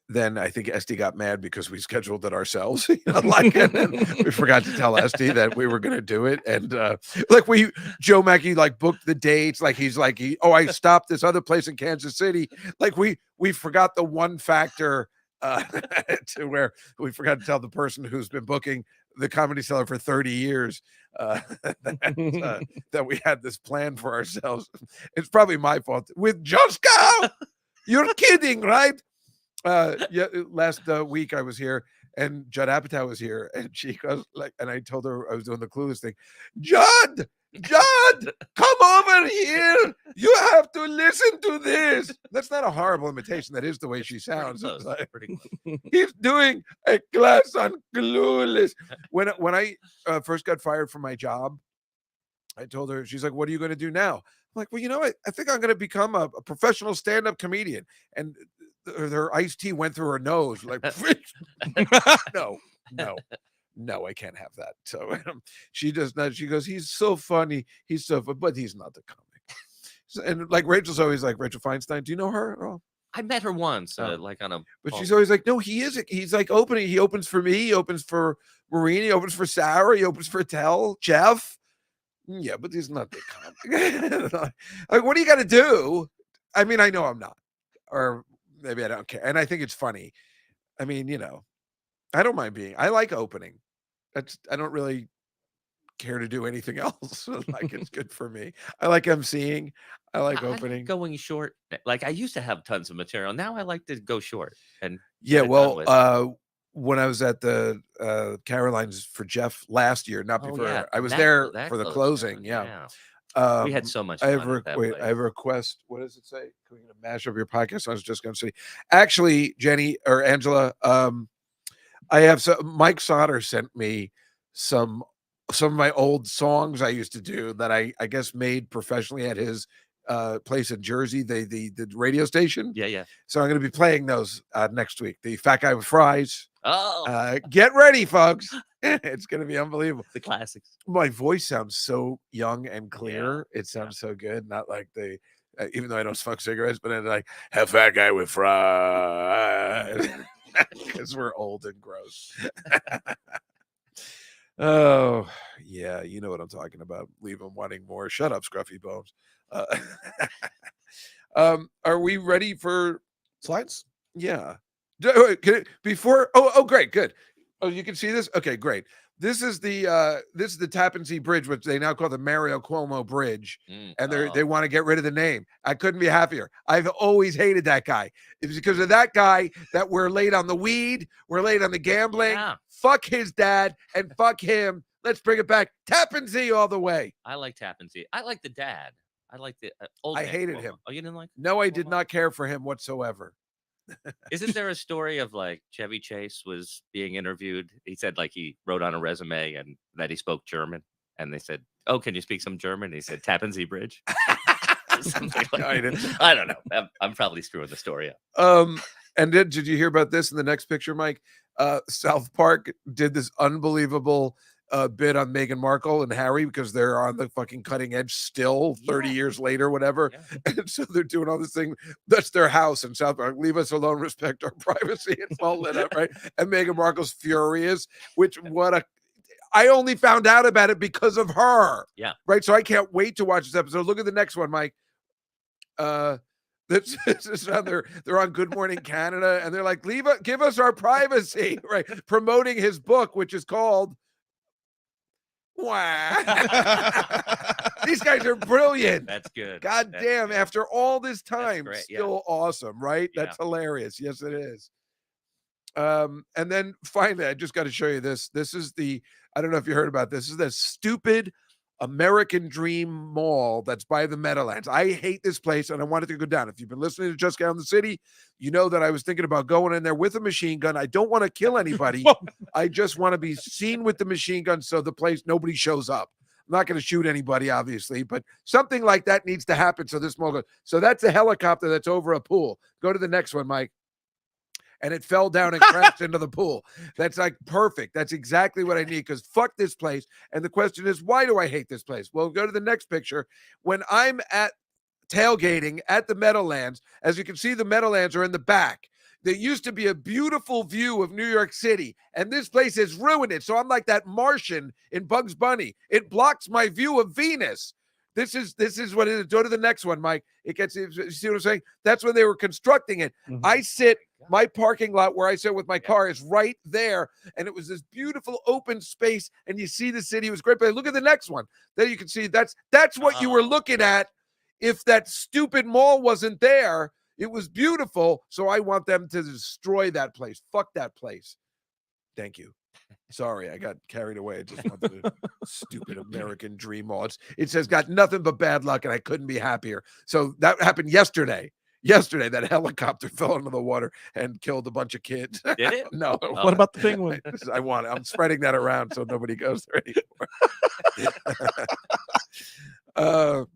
then I think Esty got mad because we scheduled it ourselves. And then we forgot to tell Esty that we were going to do it. And Joe Mackey booked the dates. I stopped this other place in Kansas City. We forgot the one factor to where we forgot to tell the person who's been booking the Comedy Cellar for 30 years that we had this plan for ourselves. It's probably my fault. With Josko, you're kidding, right? Last week I was here and Judd Apatow was here, and she goes and I told her I was doing the Clueless thing. Judd, come over here. You have to listen to this. That's not a horrible imitation. That is the way she sounds. Pretty close. He's doing a class on Clueless. When I first got fired from my job, I told her, she's like, "What are you going to do now?" I'm like, "Well, I think I'm going to become a professional stand-up comedian." And her iced tea went through her nose. No, I can't have that. So she does not. She goes, "He's so funny. He's so fun, but he's not the comic." And Rachel's always like, Rachel Feinstein. Do you know her at all? I met her once, on a. But she's always like, "No, he is. He's opening. He opens for me. He opens for Maureen. He opens for Sarah. He opens for Jeff." Yeah, but he's not the comic. What do you got to do? I mean, I know I'm not, or maybe I don't care. And I think it's funny. I mean, I don't mind I like opening. I don't really care to do anything else. It's good for me. I like emceeing. I like opening. I like going short. I used to have tons of material. Now I like to go short. And when I was at the Carolines for Jeff last year, not before, I was there for the closing. Yeah. We had so much I have fun. I have a request. What does it say? Can we mash up your podcast? I was just going to say, actually, Jenny or Angela, I have Mike Sauter sent me some of my old songs I used to do that I guess made professionally at his place in Jersey, the radio station. Yeah. So I'm going to be playing those next week. The Fat Guy with Fries. Oh, get ready, folks. It's going to be unbelievable. The classics. My voice sounds so young and clear. It sounds so good. Not like even though I don't smoke cigarettes, but then have Fat Guy with Fries. Because we're old and gross. Oh, yeah. You know what I'm talking about. Leave them wanting more. Shut up, Scruffy Bones. Are we ready for Slides? Yeah. Before great, good. Oh, you can see this? Okay, great. This is the Tappan Zee Bridge, which they now call the Mario Cuomo Bridge, and they want to get rid of the name. I couldn't be happier. I've always hated that guy. It's because of that guy that we're late on the weed, we're late on the gambling. Yeah. Fuck his dad and fuck him. Let's bring it back. Tappan Zee all the way. I like Tappan Zee. I like the dad. I like the old. I hated him. Oh, you didn't like? No, I did not care for him whatsoever. Isn't there a story of Chevy Chase was being interviewed? He said he wrote on a resume and that he spoke German, and they said, "Oh, can you speak some German?" And he said, "Tappan Zee Bridge." Something I don't know. I'm probably screwing the story up. And did you hear about this in the next picture, Mike? South Park did this unbelievable bit on Meghan Markle and Harry because they're on the fucking cutting edge still 30 years later, whatever. Yeah. And so they're doing all this thing. That's their house in South Park. Leave us alone, respect our privacy, and all that up, right? And Meghan Markle's furious, I only found out about it because of her. Yeah. Right. So I can't wait to watch this episode. Look at the next one, Mike. This is they're on Good Morning Canada, and they're like, give us our privacy, right? Promoting his book, which is called Wow. These guys are brilliant. That's good. God damn, after all this time, still awesome, right? Yeah. That's hilarious. Yes, it is. And then finally, I just got to show you this. This is I don't know if you heard about this. This is the stupid American Dream Mall that's by the Meadowlands. I hate this place and I want it to go down. If you've been listening to Just Get on the City, you know that I was thinking about going in there with a machine gun. I don't want to kill anybody. I just want to be seen with the machine gun so the place, nobody shows up. I'm not going to shoot anybody, obviously, but something like that needs to happen. So this mall goes. So that's a helicopter that's over a pool. Go to the next one, Mike. And it fell down and crashed into the pool. That's like perfect. That's exactly what I need, because fuck this place. And the question is, why do I hate this place? Well, go to the next picture. When I'm at tailgating at the Meadowlands, as you can see, the Meadowlands are in the back. There used to be a beautiful view of New York City, and this place has ruined it. So I'm like that Martian in Bugs Bunny. It blocks my view of Venus. This is what it is. Go to the next one, Mike. It gets, you see what I'm saying? That's when they were constructing it. I sit, my parking lot where I sit with my car is right there, and it was this beautiful open space, and you see the city. It was great. But look at the next one. There you can see that's what you were looking at. If that stupid mall wasn't there, it was beautiful. So I want them to destroy that place. Fuck that place. Thank you. Sorry, I got carried away. I just wanted a stupid American dream mall. It says got nothing but bad luck, and I couldn't be happier. So that happened yesterday. Yesterday, that helicopter fell into the water and killed a bunch of kids. Did it? No. What about the penguin? I'm spreading that around so nobody goes there anymore.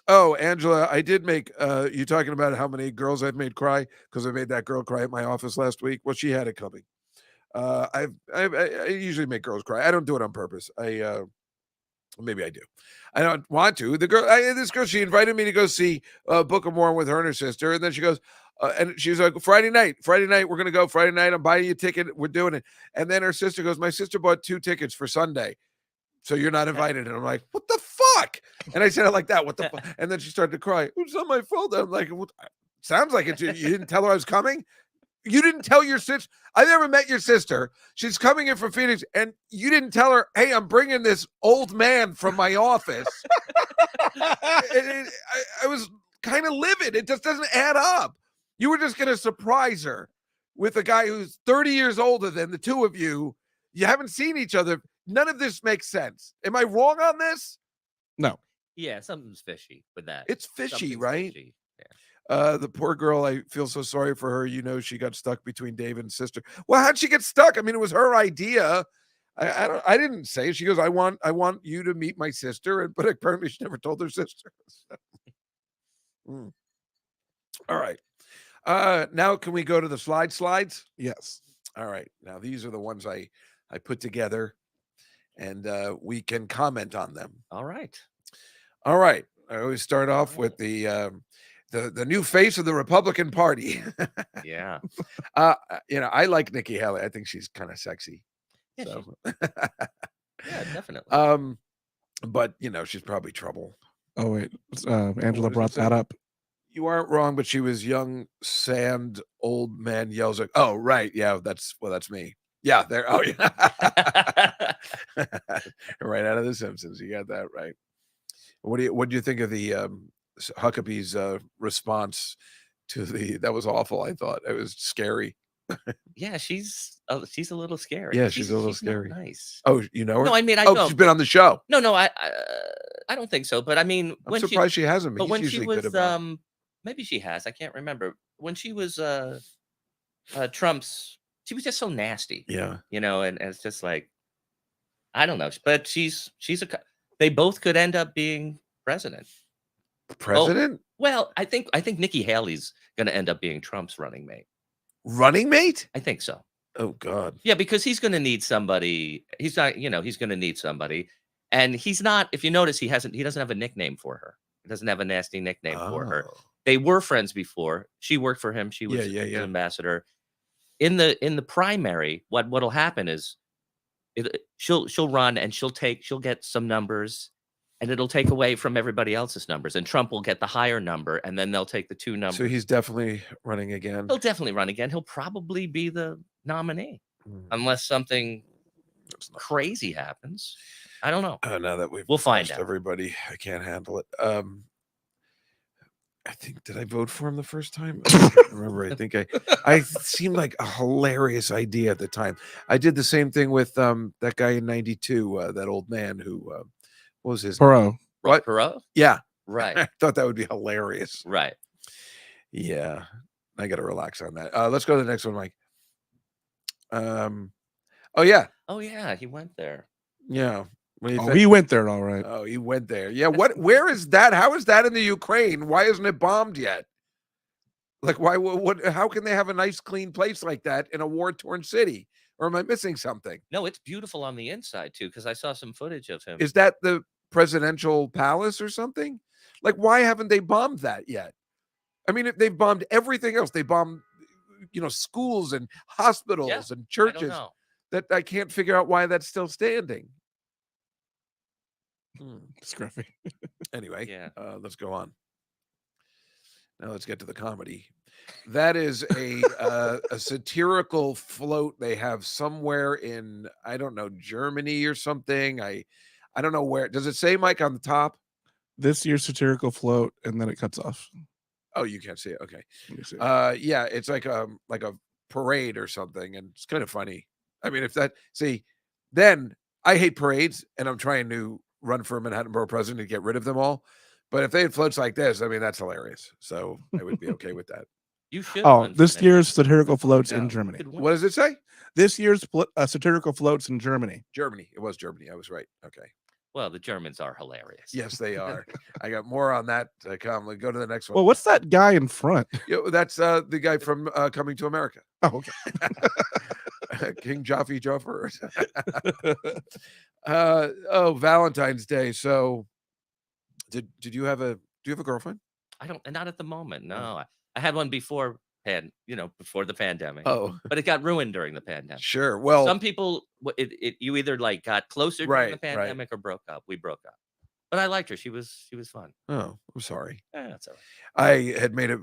Oh, Angela, I did make you talking about how many girls I've made cry, because I made that girl cry at my office last week. Well, she had it coming. I usually make girls cry. I don't do it on purpose. Maybe I do. I don't want to. This girl, she invited me to go see Book of Mormon with her and her sister, and then she goes, and she was like, Friday night, we're gonna go. Friday night, I'm buying you a ticket. We're doing it. And then her sister goes, my sister bought 2 tickets for Sunday, so you're not invited. And I'm like, what the fuck? And I said it like that. What the fuck? And then she started to cry. It's not my fault. I'm like, what? Sounds like it. You didn't tell her I was coming. You didn't tell your sister. I never met your sister. She's coming in from Phoenix, and you didn't tell her, hey, I'm bringing this old man from my office. I was kind of livid. It just doesn't add up. You were just going to surprise her with a guy who's 30 years older than the two of you. You haven't seen each other. None of this makes sense. Am I wrong on this? No. Yeah, something's fishy with that. It's fishy, Something's right? fishy. Yeah. The poor girl, I feel so sorry for her. You know, she got stuck between Dave and sister. Well, how'd she get stuck? I mean, it was her idea. I didn't say. She goes, I want you to meet my sister, but apparently she never told her sister. All right. Now can we go to the slides? Yes. All right. Now these are the ones I put together, and we can comment on them. All right. All right. I always start off with the new face of the Republican Party. Yeah. I like Nikki Haley. I think she's kind of sexy. Yeah, So. Yeah, definitely. But she's probably trouble. Oh wait, Angela brought that up. You aren't wrong, but she was young, sand, old man yells like, oh right, yeah, that's me. Yeah, there. Oh yeah, right out of The Simpsons. You got that right. What do you think of the Huckabee's response to that was awful. I thought it was scary. Yeah, she's a little scary. Yeah, she's a little scary. Nice. Oh, you know her? No, I mean, I oh, don't. She's been on the show. No, I don't think so. But I mean, I'm surprised she hasn't. But He's when she usually was, good about it. maybe she has. I can't remember. When she was Trump's, she was just so nasty. Yeah. And it's just like, I don't know. But they both could end up being president. President? Well, I think Nikki Haley's going to end up being Trump's running mate. Running mate? I think so. Oh God. Yeah, because he's going to need somebody. He's not, he's going to need somebody, and he's not. If you notice, he doesn't have a nickname for her. He doesn't have a nasty nickname for her. They were friends before. She worked for him. She was an ambassador. In the primary, what'll happen is, she'll run and she'll get some numbers, and it'll take away from everybody else's numbers, and Trump will get the higher number, and then they'll take the 2 numbers. So he's definitely running again. He'll definitely run again. He'll probably be the nominee, unless something crazy happens. I don't know. Now that we'll find out. Everybody, I can't handle it. I think, did I vote for him the first time? I can't remember. I think I seemed like a hilarious idea at the time. I did the same thing with that guy in '92, that old man who what was his Perot. What? Perot? Yeah. Right. I thought that would be hilarious. Right. Yeah. I got to relax on that. Let's go to the next one, Mike. Oh yeah. Oh yeah, he went there. Yeah. What do you Oh, think? he went there all right. Oh, he went there. Yeah. Where is that? How is that in the Ukraine? Why isn't it bombed yet? Like, why? What? How can they have a nice, clean place like that in a war-torn city? Or am I missing something? No, it's beautiful on the inside too, because I saw some footage of him. Is that the presidential palace or something? Like, why haven't they bombed that yet? I mean, they've bombed everything else. They bombed, schools and hospitals and I don't churches. know. That I can't figure out why that's still standing. Scruffy. Anyway, Yeah. let's go on. Now let's get to the comedy. That is a satirical float they have somewhere in, I don't know, Germany or something. I don't know where. Does it say, Mike, on the top? This year's satirical float, and then it cuts off. Oh, you can't see it. Okay. Let me see. Yeah, it's like a parade or something, and it's kind of funny. I mean, then I hate parades, and I'm trying to run for Manhattan Borough President to get rid of them all. But if they had floats like this, I mean, that's hilarious. So I would be okay with that. You should. Oh, run for this that. year's satirical floats Yeah. in Germany. Good one. What does it say? This year's satirical floats in Germany. Germany. It was Germany. I was right. Okay. Well, the Germans are hilarious. Yes, they are. I got more on that to come. Let's go to the next one. Well, what's that guy in front? That's the guy from Coming to America. Oh, okay. King Jaffe Joffer. Valentine's Day. So did you have a girlfriend? I don't, not at the moment. No, I had one before before the pandemic. Oh, But it got ruined during the pandemic. sure. Well, Some people, you either like got closer during the Right. pandemic or broke up. We broke up, but I liked her. She was fun. oh, I'm sorry. That's all right. I had made it,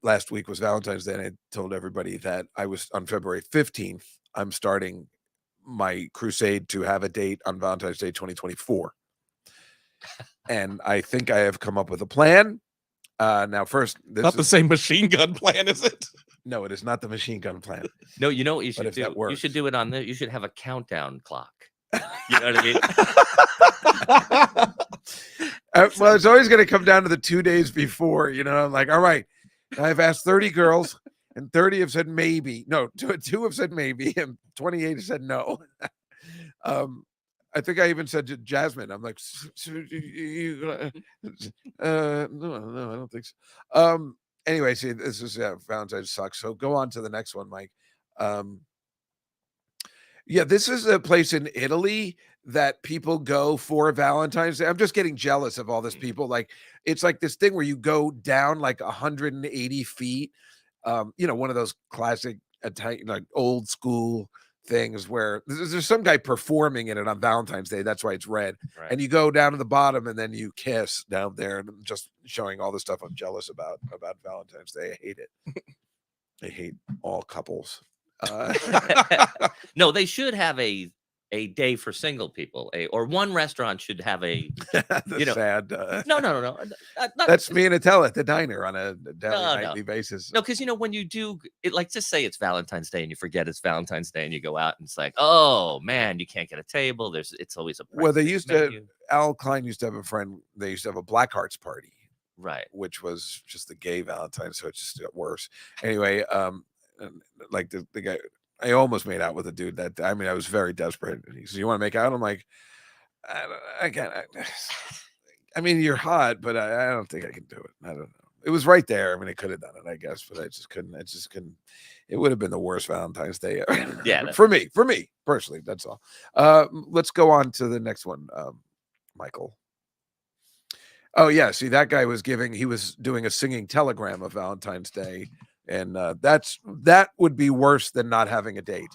last week was Valentine's Day, and I told everybody that I was on February 15th. I'm starting my crusade to have a date on Valentine's Day 2024. And I think I have come up with a plan. Now, first, Not the same machine gun plan, is it? no, it is not the machine gun plan. No, you know what you But should if that do? You should works. do it on the. You should have a countdown clock. You know what I mean? Well, it's always going to come down to the 2 days before. I'm like, all right, I've asked 30 girls, and 30 have said maybe. No, two have said maybe, and 28 have said no. I think I even said to Jasmine, I'm like, no, I don't think so. Anyway, see, this is Valentine's sucks. So go on to the next one, Mike. Yeah, this is a place in Italy that people go for Valentine's Day. I'm just getting jealous of all this people. Like, it's like this thing where you go down like 180 feet. One of those classic Italian, like old school things where there's some guy performing in it on Valentine's Day. That's why it's red. Right. And you go down to the bottom and then you kiss down there, and I'm just showing all the stuff I'm jealous about Valentine's Day. I hate it. I hate all couples. No, they should have a day for single people. Or one restaurant should have a. Sad. No. That's me and Attell at the diner on a daily, nightly basis. No, because when you do it, like, just say it's Valentine's Day and you forget it's Valentine's Day and you go out and it's like, oh man, you can't get a table. It's always a Well, they used menu. to. Al Klein used to have a friend. They used to have a Black Hearts party, Right. which was just the gay Valentine, so it just got worse. Anyway, like the guy, I almost made out with a dude that, I mean, I was very desperate. And he says, "You want to make out?" I'm like, I can't. I mean, you're hot, but I don't think I can do it. I don't know. It was right there. I mean, I could have done it, I guess, but I just couldn't. It would have been the worst Valentine's Day ever. Yeah, for me personally. That's all. Let's go on to the next one, Michael. Oh yeah, see, that guy he was doing a singing telegram of Valentine's Day, and that would be worse than not having a date.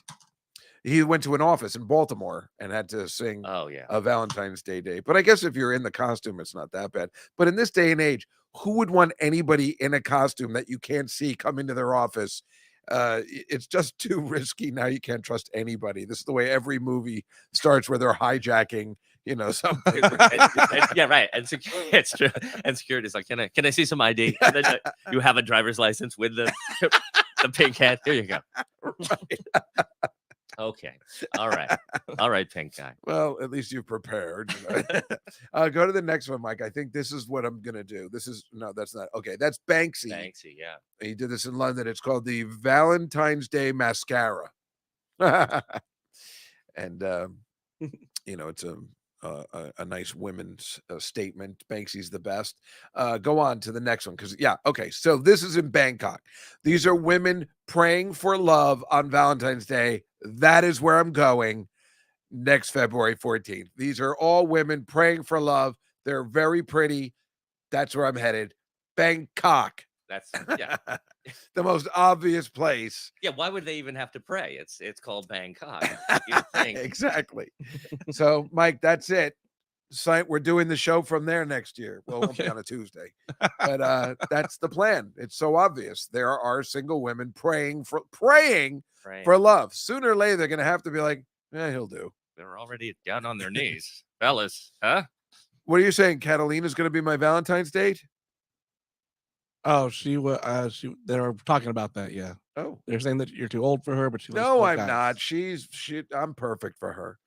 He went to an office in Baltimore and had to sing a Valentine's Day. But I guess if you're in the costume, it's not that bad. But in this day and age, who would want anybody in a costume that you can't see come into their office? It's just too risky. Now you can't trust anybody. This is the way every movie starts, where they're hijacking, something. Yeah, right. And it's true. And security's like, can I see some ID? And then you have a driver's license with the pink hat. Here you go. Right. Okay. All right, pink guy. Well, at least you've prepared. Go to the next one, Mike. I think this is what I'm gonna do. No, that's not okay. That's Banksy. Banksy, yeah. He did this in London. It's called the Valentine's Day Mascara. And it's a nice women's statement. Banksy's the best. Go on to the next one because okay. So this is in Bangkok. These are women praying for love on Valentine's Day. That is where I'm going next February 14th. These are all women praying for love. They're very pretty. That's where I'm headed. Bangkok. That's yeah. The most obvious place. Yeah, why would they even have to pray? It's called Bangkok. You'd think. Exactly. So, Mike, that's it. We're doing the show from there next year. Well, it won't be on a Tuesday, but that's the plan. It's so obvious. There are single women praying for love. Sooner or later, they're going to have to be like, "Yeah, he'll do." They're already down on their knees, fellas, huh? What are you saying? Catalina's going to be my Valentine's date? Oh, she was. They were talking about that. Yeah. Oh, They're saying that you're too old for her, but she. No, I'm not. I'm perfect for her.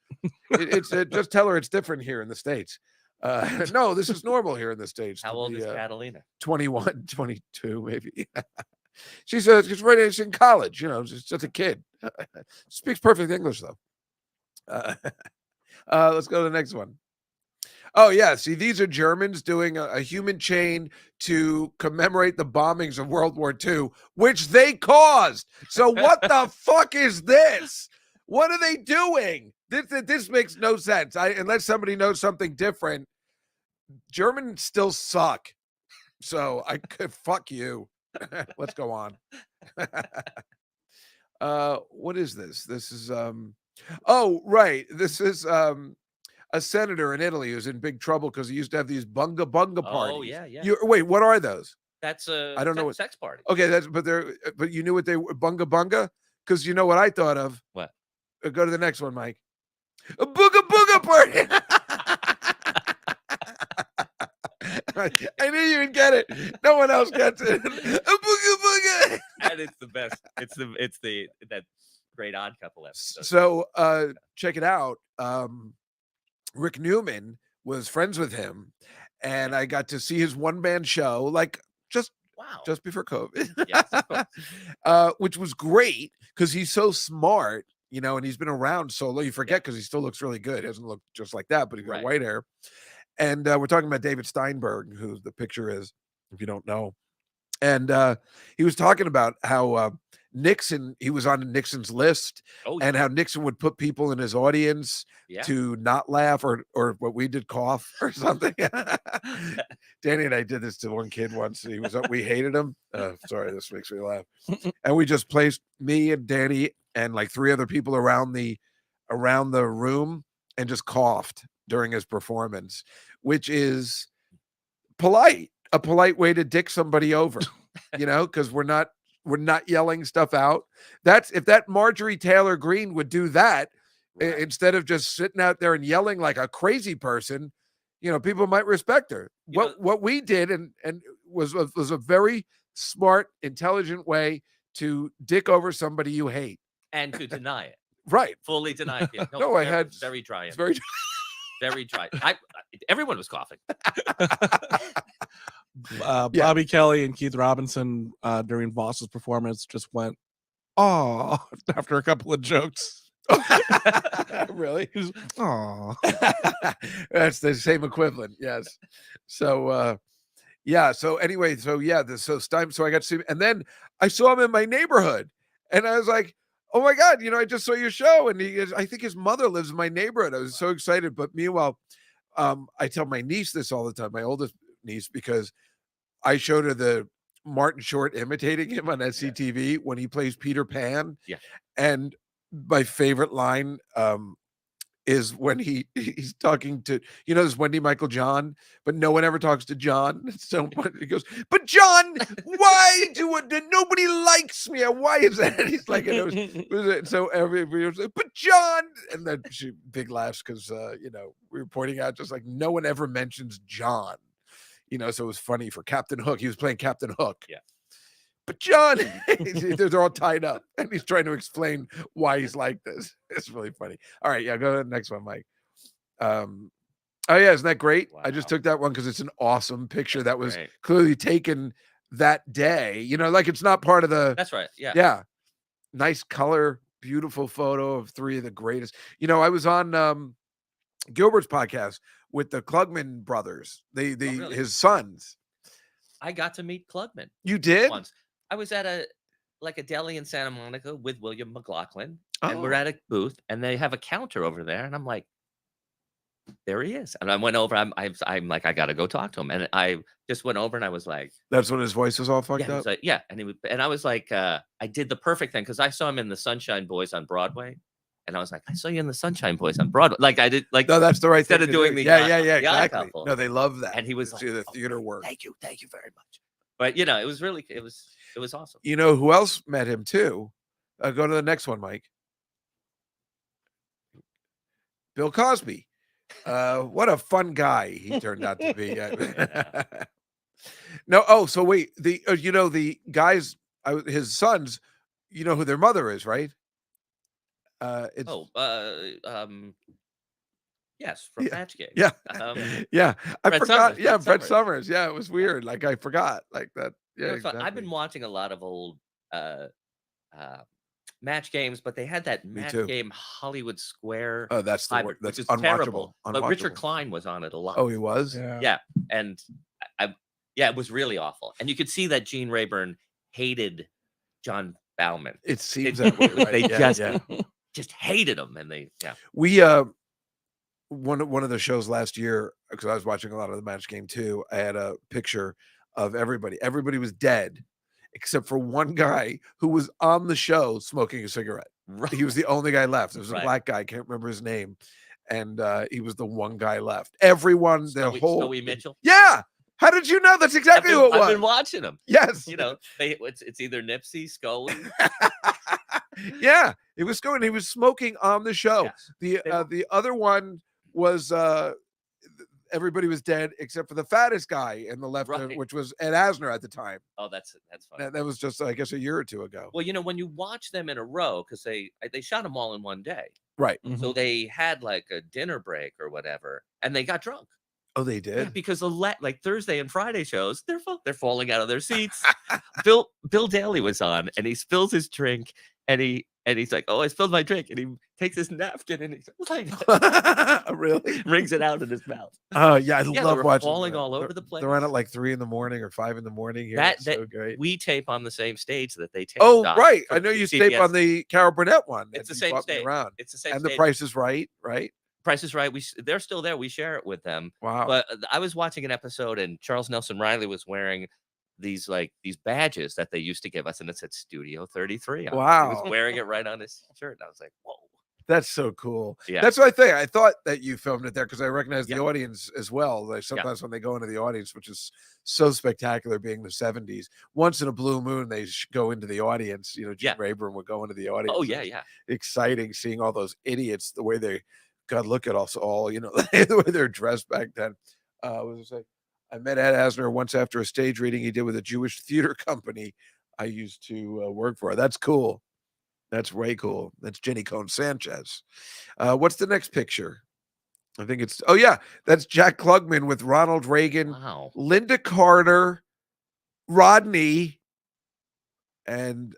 It's just tell her it's different here in the States. No, this is normal here in the States. How old is Catalina? 21, 22, maybe. She's in college. She's just a kid. Speaks perfect English though. Let's go to the next one. Oh, yeah. See, these are Germans doing a human chain to commemorate the bombings of World War II, which they caused. So what the fuck is this? What are they doing? This makes no sense. Unless somebody knows something different, Germans still suck. So I could fuck you. Let's go on. What is this? This is oh, right. This is a senator in Italy who's in big trouble because he used to have these bunga bunga parties. Oh, yeah, yeah. Wait, what are those? That's a I don't know what sex party. Okay, but you knew what they were, bunga bunga? Because you know what I thought of? What? Go to the next one, Mike. A booga booga party. I knew you would get it. No one else gets it. A booga booga. And it's the best. It's that Great Odd Couple episode. So check it out. Rick Newman was friends with him, and I got to see his one-man show, like just before COVID. Yes, of course. Which was great because he's so smart, and he's been around so long. You forget because he still looks really good. He doesn't look just like that, but he's got white hair. And we're talking about David Steinberg, who the picture is, if you don't know. And he was talking about how Nixon, he was on Nixon's list, and how Nixon would put people in his audience to not laugh or what we did, cough or something. Danny and I did this to one kid once. We hated him. Sorry, this makes me laugh. And we just placed me and Danny and like 3 other people around the room and just coughed during his performance, which is a polite way to dick somebody over, because we're not yelling stuff out. If that Marjorie Taylor Greene would do that instead of just sitting out there and yelling like a crazy person, people might respect her. What we did and was a very smart, intelligent way to dick over somebody you hate and to deny it. Right. Fully deny it. No, I had very dry. It's very very dry. Everyone was coughing. Bobby Kelly and Keith Robinson during Voss's performance just went, "Oh," after a couple of jokes. Really? Oh, that's the same equivalent. Yes. So, So anyway, so I got to see him, and then I saw him in my neighborhood, and I was like, "Oh my God, I just saw your show." And I think his mother lives in my neighborhood. I was so excited. But meanwhile, I tell my niece this all the time, my oldest niece, because I showed her the Martin Short imitating him on SCTV when he plays Peter Pan. Yeah. And my favorite line is when he's talking to, there's Wendy Michael John, but no one ever talks to John. So he goes, "But John, why nobody likes me? Why is that?" And he's like, so everybody was like, "But John," and then she big laughs because we were pointing out just like no one ever mentions John. So it was funny for Captain Hook. He was playing Captain Hook. Yeah. But John, they're all tied up, and he's trying to explain why he's like this. It's really funny. All right, go to the next one, Mike. Oh yeah, isn't that great? Wow. I just took that one because it's an awesome picture that was clearly taken that day. Like it's not part of the. That's right. Yeah. Yeah. Nice color, beautiful photo of 3 of the greatest. I was on Gilbert's podcast with the Klugman brothers, really? his sons. I got to meet Klugman You did? once. I was at a deli in Santa Monica with William McLaughlin, and we're Oh. at a booth, and they have a counter over there, and I'm like, there he is. And I went over. I'm like, I gotta go talk to him, and I just went over, and I was like, That's when his voice was all yeah, fucked he was up. like, yeah, and I was like, I did the perfect thing because I saw him in the Sunshine Boys on Broadway, and I was like, I saw you in the Sunshine Boys on Broadway. Like I did, like No, that's the right instead thing of to doing do. the yeah, the odd exactly. couple. No, they love that. And he was to like, see the "Oh, theater work. thank you very much." But it was really, it was awesome. You know who else met him too? Go to the next one, Mike. Bill Cosby. What a fun guy he turned out to be. No, oh, so wait, the guys, his sons, you know who their mother is, right? It's Yes, from Yeah. Match Game. yeah, yeah. I Brett forgot. Summers, Yeah, Brett Brett Summers. Summers. Yeah, it was weird. Like I forgot. Like that. Yeah, It's fun. I've exactly. been watching a lot of old Match Games, but they had that Match too. Game Hollywood Square Oh, that's the hybrid, word. That's which is unwatchable. terrible. But Richard Unwatchable. Klein was on it a lot. Oh, he was. Yeah. And it was really awful. And you could see that Gene Rayburn hated John Bauman. It seems that way. Right? They yeah. just hated him, and We one of the shows last year, because I was watching a lot of the Match Game too. I had a picture of everybody. Everybody was dead except for one guy who was on the show smoking a cigarette. Right. He was the only guy left. It was a Right. black guy. I can't remember his name, and he was the one guy left. Everyone, Snowy Mitchell. Yeah. How did you know? That's exactly who it was. I've been watching him. Yes. It's either Nipsey, Scully. Yeah, it was going. He was smoking on the show. Yes. The other one was everybody was dead except for the fattest guy in the left, Right. which was Ed Asner at the time. Oh, that's funny. That was just, I guess, a year or two ago. Well, when you watch them in a row, because they shot them all in one day, Right. so they had like a dinner break or whatever, and they got drunk. Oh, they Yeah, did. because like Thursday and Friday shows, they're falling out of their seats. Bill Daly was on, and he spills his drink, and he's like, "Oh, I spilled my drink," and he takes his napkin and he's like, Really? wrings it out in his mouth. Oh, yeah, I Yeah, love they were watching. falling them. all over the place. They're on at like 3 a.m. or 5 a.m. here. It's so great. We tape on the same stage that they tape. Oh, on right. for I know you CBS. tape on the Carol Burnett one. It's the You same brought me stage. around. It's the same. And stage. The Price is Right, right? Price is Right. They're still there. We share it with them. Wow. But I was watching an episode, and Charles Nelson Riley was wearing these badges that they used to give us, and it said Studio 33 on it. He Wow. was wearing it right on his shirt, and I was like, whoa. That's so cool. Yeah. That's what I think. I thought that you filmed it there because I recognize the Yeah. audience as well. Like sometimes when they go into the audience, which is so spectacular, being the 70s, once in a blue moon, they go into the audience. Gene Rayburn would go into the audience. Oh, yeah, yeah. Exciting seeing all those idiots, the way they, God, look at us all, the way they're dressed back then. What was I say? I met Ed Asner once after a stage reading he did with a Jewish theater company I used to work for. That's cool. That's way cool. That's Jenny Cohn Sanchez. What's the next picture? I think it's, oh yeah, that's Jack Klugman with Ronald Reagan, Wow. Linda Carter, Rodney, and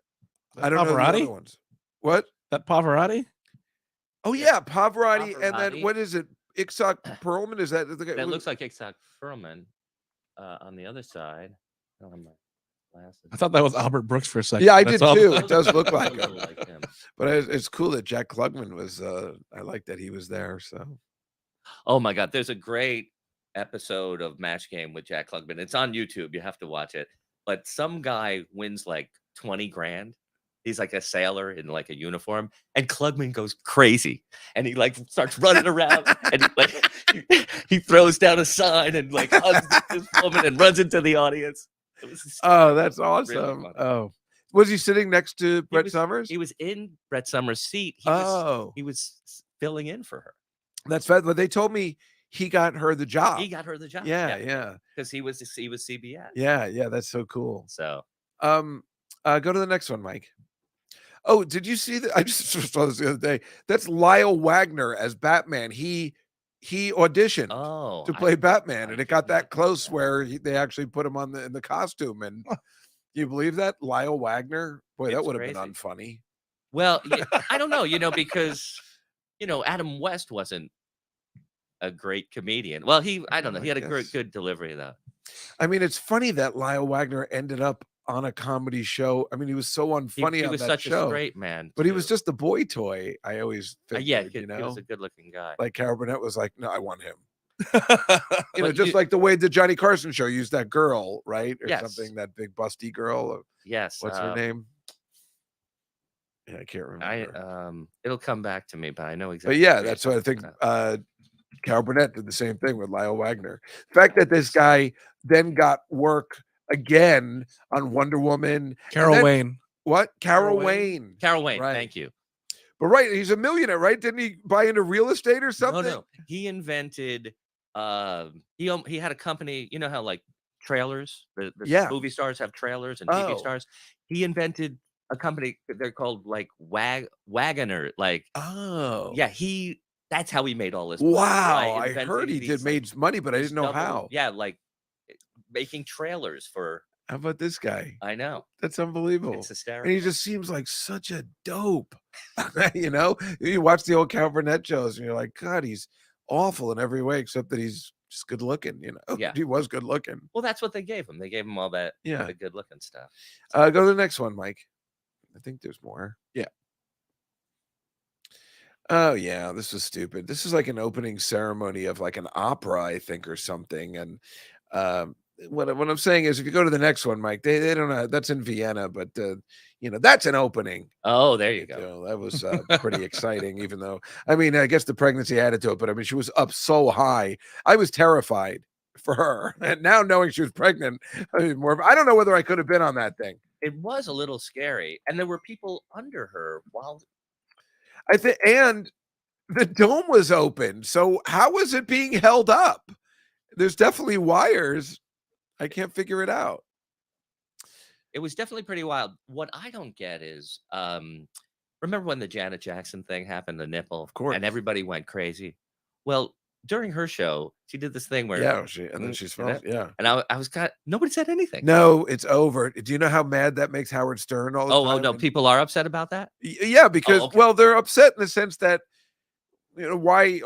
I don't know the other ones. What? That Pavarotti? Oh yeah, Pavarotti, and then Pavarotti. what is it? Itzhak Perlman? Is that the guy? That looks like Itzhak Perlman on the other side. I don't have my glasses. I thought that was Albert Brooks for a second. Yeah, I That's did all. too. It does look like A him. little like him. But it's cool that Jack Klugman was. I like that he was there. So Oh my God, there's a great episode of Match Game with Jack Klugman. It's on YouTube. You have to watch it. But some guy wins like 20 grand. He's like a sailor in like a uniform, and Klugman goes crazy, and he like starts running around, and he throws down a sign and like hugs this woman and runs into the audience. It was oh, that's really awesome. funny. Oh, was he sitting next to Brett Summers? He was in Brett Summers' seat. He was filling in for her. That's fed. But they told me he got her the job. He got her the job. Yeah. Because he was CBS. Yeah. That's so cool. So, go to the next one, Mike. Oh, did you see that? I just saw this the other day. That's Lyle Wagner as Batman. He auditioned to play Batman, and it got that close where they actually put him in the costume. And you believe that? Lyle Wagner? Boy, that would have been unfunny. Well, I don't know, because Adam West wasn't a great comedian. Well, I don't know. I He had a guess. good delivery though. I mean, it's funny that Lyle Wagner ended up on a comedy show. I mean, he was so unfunny He on was that such a show, straight man, but he was too. just the boy toy. I always Yeah, figured, he was a good-looking guy. like Carol Burnett was like, no, I want him. But Just like the way the Johnny Carson show used that girl, right? Or Yes. something, that big busty girl. Yes. What's her name? Yeah, I can't remember. It'll come back to me, but I know But exactly. yeah, what you're that's what I think. talking about. Carol Burnett did the same thing with Lyle Wagner. The fact that this guy then got work again on Wonder Woman. Carol Wayne. What? Carol Carol Wayne? Wayne. Carol Wayne, Right. thank you. But right, he's a millionaire, right? Didn't he buy into real estate or something? No. He invented he had a company, you know how like trailers, the Yeah. movie stars have trailers and TV Oh. stars. He invented a company, they're called like Wagoner, like Oh. yeah, that's how he made all this money, Wow. by I inventing heard he these, made money, but I these didn't know double- how. Yeah, like making trailers for. How about this guy? I know. That's unbelievable. It's hysterical. And he just seems like such a dope. You watch the old Carol Burnett shows and you're like, God, he's awful in every way except that he's just good looking. Yeah. He was good looking. Well, that's what they gave him. They gave him all that, Yeah. the good looking stuff. Go to the next one, Mike. I think there's more. Yeah. Oh yeah, this is stupid. This is like an opening ceremony of like an opera, I think, or something. And what I'm saying is, if you go to the next one, Mike, they don't know. That's in Vienna, but that's an opening. Oh, there you go. That was pretty exciting. Even though, I mean, I guess the pregnancy added to it, but I mean, she was up so high. I was terrified for her, and now knowing she was pregnant, I mean, I don't know whether I could have been on that thing. It was a little scary, and there were people under her while. I think, and the dome was open. So how was it being held up? There's definitely wires. I can't figure it out. It was definitely pretty wild. What I don't get is, remember when the Janet Jackson thing happened, the nipple? Of course. And everybody went crazy. Well, during her show, she did this thing where. Yeah, and then she's yeah. And I was nobody said anything. No, it's over. Do you know how mad that makes Howard Stern all the time? Oh, no, people are upset about that? Yeah, because, okay. well, they're upset in the sense that, why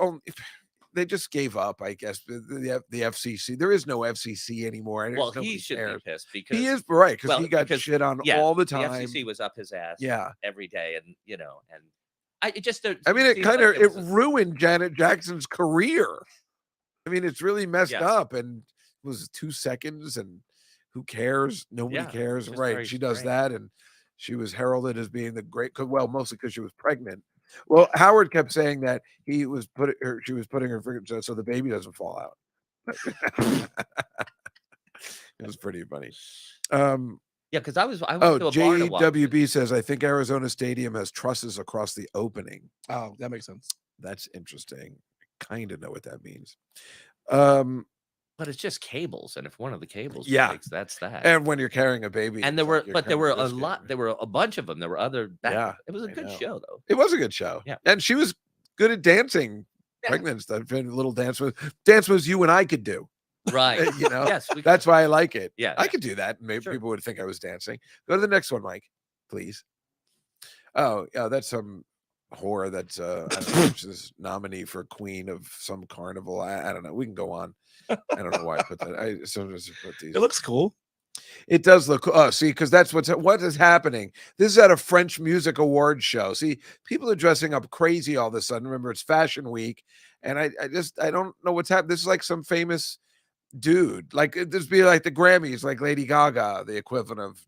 they just gave up, I guess. The FCC, there is no FCC anymore. Well, he should be pissed because he is right, because he got shit on all the time. The FCC was up his ass, yeah, every day, and it I mean, it ruined Janet Jackson's career. I mean, it's really messed up, and it was 2 seconds, and who cares? Nobody cares, right? She does that, and she was heralded as being the great. Well, mostly because she was pregnant. Well, Howard kept saying that she was putting her so the baby doesn't fall out. It was pretty funny. Yeah, because I went to a bar to watch JWB says, I think Arizona Stadium has trusses across the opening. Oh, that makes sense. That's interesting. Kind of know what that means. But it's just cables, and if one of the cables breaks, that's that. And when you're carrying a baby, and there were a lot. There were a bunch of them. There were other. It was a good show, though. It was a good show. Yeah, and she was good at dancing. Pregnant stuff. Little dance moves you and I could do. Right. Yes, that's why I like it. Yeah, I could do that. Maybe people would think I was dancing. Go to the next one, Mike, please. Oh, yeah, that's some whore that's I don't know, she's nominee for queen of some carnival. I don't know. We can go on. I don't know why I put that. I sometimes put these. It looks cool. It does look. Oh, see, because that's what is happening. This is at a French music awards show. See, people are dressing up crazy all of a sudden. Remember, it's Fashion Week, and I don't know what's happening. This is like some famous dude. Like this be like the Grammys, like Lady Gaga, the equivalent of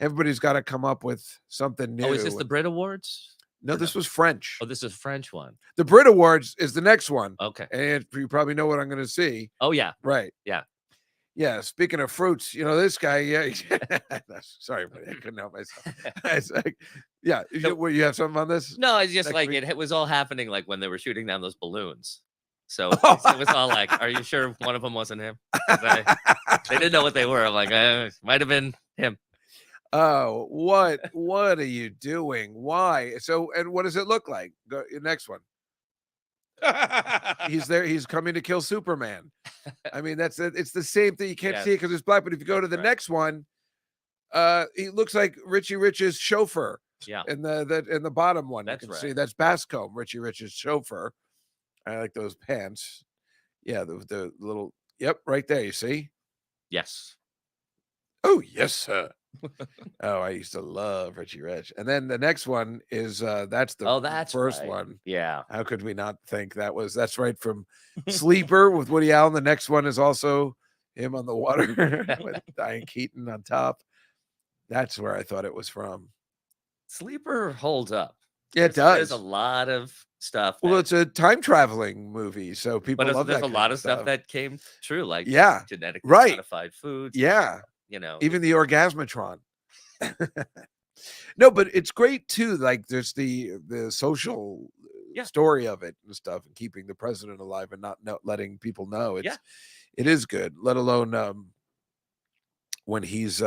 everybody's got to come up with something new. Oh, is this the Brit Awards? No, this was French. Oh, this is a French one. The Brit Awards is the next one. Okay. And you probably know what I'm going to see. Oh, yeah. Right. Yeah. Yeah. Speaking of fruits, this guy, sorry, buddy, I couldn't help myself. It's like, yeah. You have something on this? No, it's just like it was all happening like when they were shooting down those balloons. So it was all like, are you sure one of them wasn't him? They didn't know what they were. I'm like, might have been him. Oh, what are you doing? Why? So, and what does it look like? Go next one. He's there. He's coming to kill Superman. I mean, it's the same thing. You can't see it because it's black. But if you go to the next one, he looks like Richie Rich's chauffeur. Yeah. In the bottom one, that's you can right. see that's Bascombe, Richie Rich's chauffeur. I like those pants. Yeah, the little. Yep, right there. You see? Yes. Oh yes, sir. Oh, I used to love Richie Rich. And then the next one is that's the Oh, that's first right. one. Yeah. How could we not think that's right from Sleeper with Woody Allen. The next one is also him on the water with Diane Keaton on top. That's where I thought it was from. Sleeper holds up. Yeah, it There's a does. lot of stuff. Well, that- it's a time traveling movie, so people but love there's that a kind lot of of stuff that came true, like Yeah, genetically right. modified foods. Yeah, You know, even the Orgasmatron. No, but it's great too. Like there's the social Yeah. story of it and stuff, and keeping the president alive and not letting people know. Yeah. It is good. Let alone when he's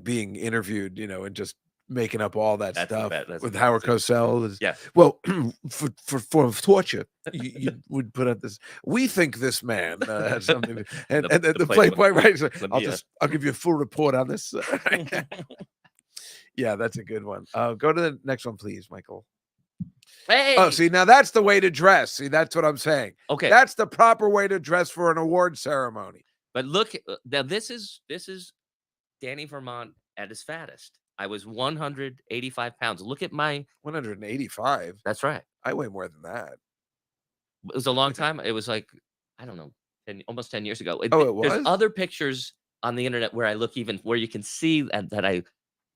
being interviewed, and just making up all that That's the stuff bet- that's with the Howard best scene. Cosell. Yeah. Well, for torture, you would put out this. We think this man has something, and the Playboy writes. I'll give you a full report on this. Yeah, that's a good one. Go to the next one, please, Michael. Hey. Oh, see, now that's the way to dress. See, that's what I'm saying. Okay. That's the proper way to dress for an award ceremony. But look, now this is Danny Vermont at his fattest. I was 185 pounds. Look at my 185. That's right. I weigh more than that. It was a long time. It was like, I don't know, almost 10 years ago. Oh, it was? There's other pictures on the internet where I look even where you can see that I